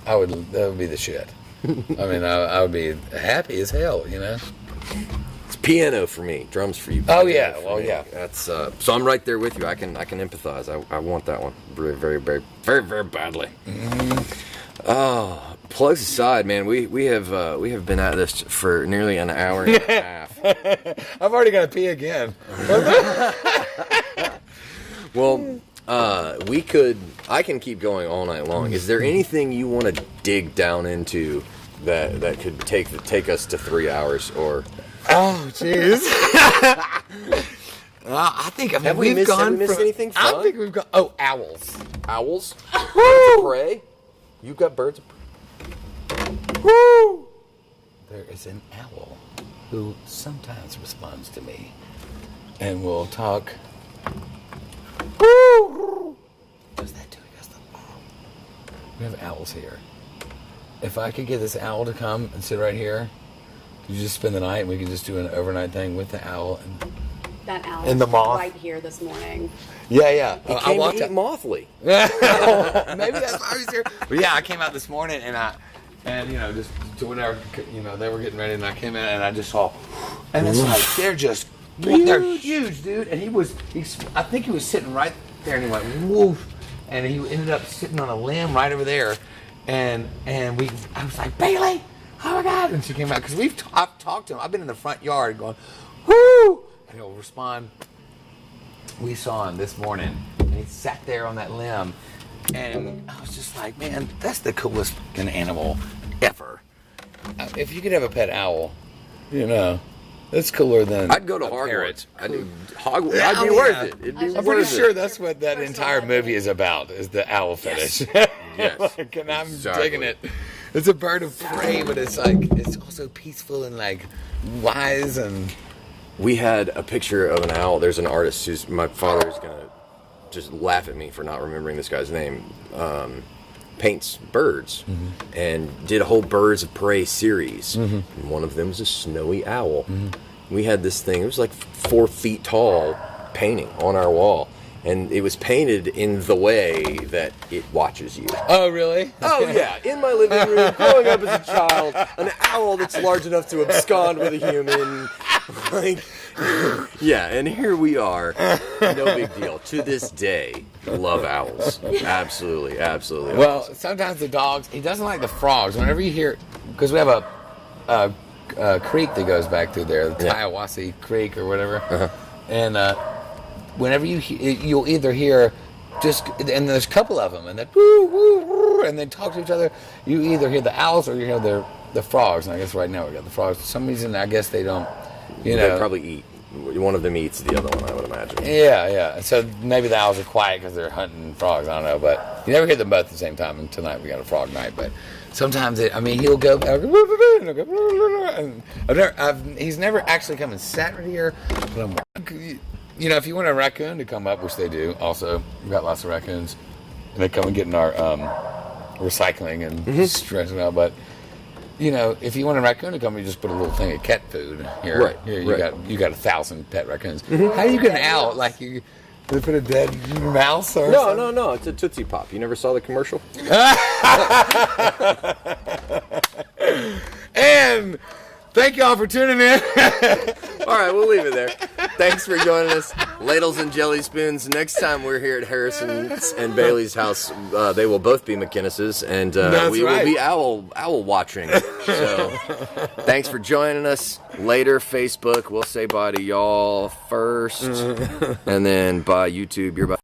That would be the shit. I would be happy as hell, It's piano for me, drums for you. Oh yeah, That's so I'm right there with you. I can empathize. I want that one very, very, very, very, very badly. Oh, plugs aside, man, we have been at this for nearly an hour and a half. I've already got to pee again. Well, I can keep going all night long. Is there anything you want to dig down into that could take us to 3 hours or? Oh, jeez. I think have we missed anything fun? I think we've got owls. Owls? Birds of prey? You got birds of prey? Woo! There is an owl who sometimes responds to me and will talk. Woo! Does that too? We have owls here. If I could get this owl to come and sit right here, you just spend the night and we can just do an overnight thing with the owl and That owl and the moth right here this morning. Yeah. He came to eat Mothly. Maybe that's why I was here. But yeah, I came out this morning and just whenever they were getting ready, and I came in and I just saw, and it's like they're huge, dude. And I think he was sitting right there, and he went woof, and he ended up sitting on a limb right over there, and I was like, Bailey, oh my God, and she came out because I've talked to him. I've been in the front yard going, whoo, and he'll respond. We saw him this morning, and he sat there on that limb, and I was just like, man, that's the coolest fucking animal ever. If you could have a pet owl, it's cooler than I'd go to Hogwarts. I'd be worth it. It'd be I'm pretty sure that's what that entire movie is about, is the owl fetish. Yes. And I'm Exactly. digging it. It's a bird of prey, but it's also peaceful and like wise and. We had a picture of an owl. There's an artist who's my father is gonna just laugh at me for not remembering this guy's name. Paints birds and did a whole birds of prey series. And one of them was a snowy owl. We had this thing. It was like 4 feet tall, painting on our wall, and it was painted in the way that it watches you. Oh, really? Oh yeah, in my living room, growing up as a child, an owl that's large enough to abscond with a human. Like, Yeah, and here we are. No big deal. To this day, love owls. Absolutely. Well, sometimes the dogs. He doesn't like the frogs. Whenever you hear, because we have a creek that goes back through there, the Tiawasi Creek or whatever, and whenever you'll either hear just, and there's a couple of them, and then woo woo woo, and they talk to each other. You either hear the owls or you hear the frogs. And I guess right now we got the frogs. For some reason, I guess they don't. They probably eat. One of them eats the other one, I would imagine. Yeah. So maybe the owls are quiet because they're hunting frogs. I don't know, but you never hear them both at the same time. And tonight we got a frog night, but sometimes he'll go. And he's never actually come and sat right here. But if you want a raccoon to come up, which they do, also we've got lots of raccoons, and they come and get in our recycling and stress it out, but. If you want a raccoon to come, you just put a little thing of cat food here. Right. Here, you got 1,000 pet raccoons. How do you get an owl? Like you put a dead mouse or something? No. It's a Tootsie Pop. You never saw the commercial? And thank y'all for tuning in. All right, we'll leave it there. Thanks for joining us, Ladles and Jelly Spoons. Next time we're here at Harrison and Bailey's house, they will both be McInnis's, and we will be owl watching. So, thanks for joining us. Later, Facebook. We'll say bye to y'all first, and then bye YouTube. You're bye.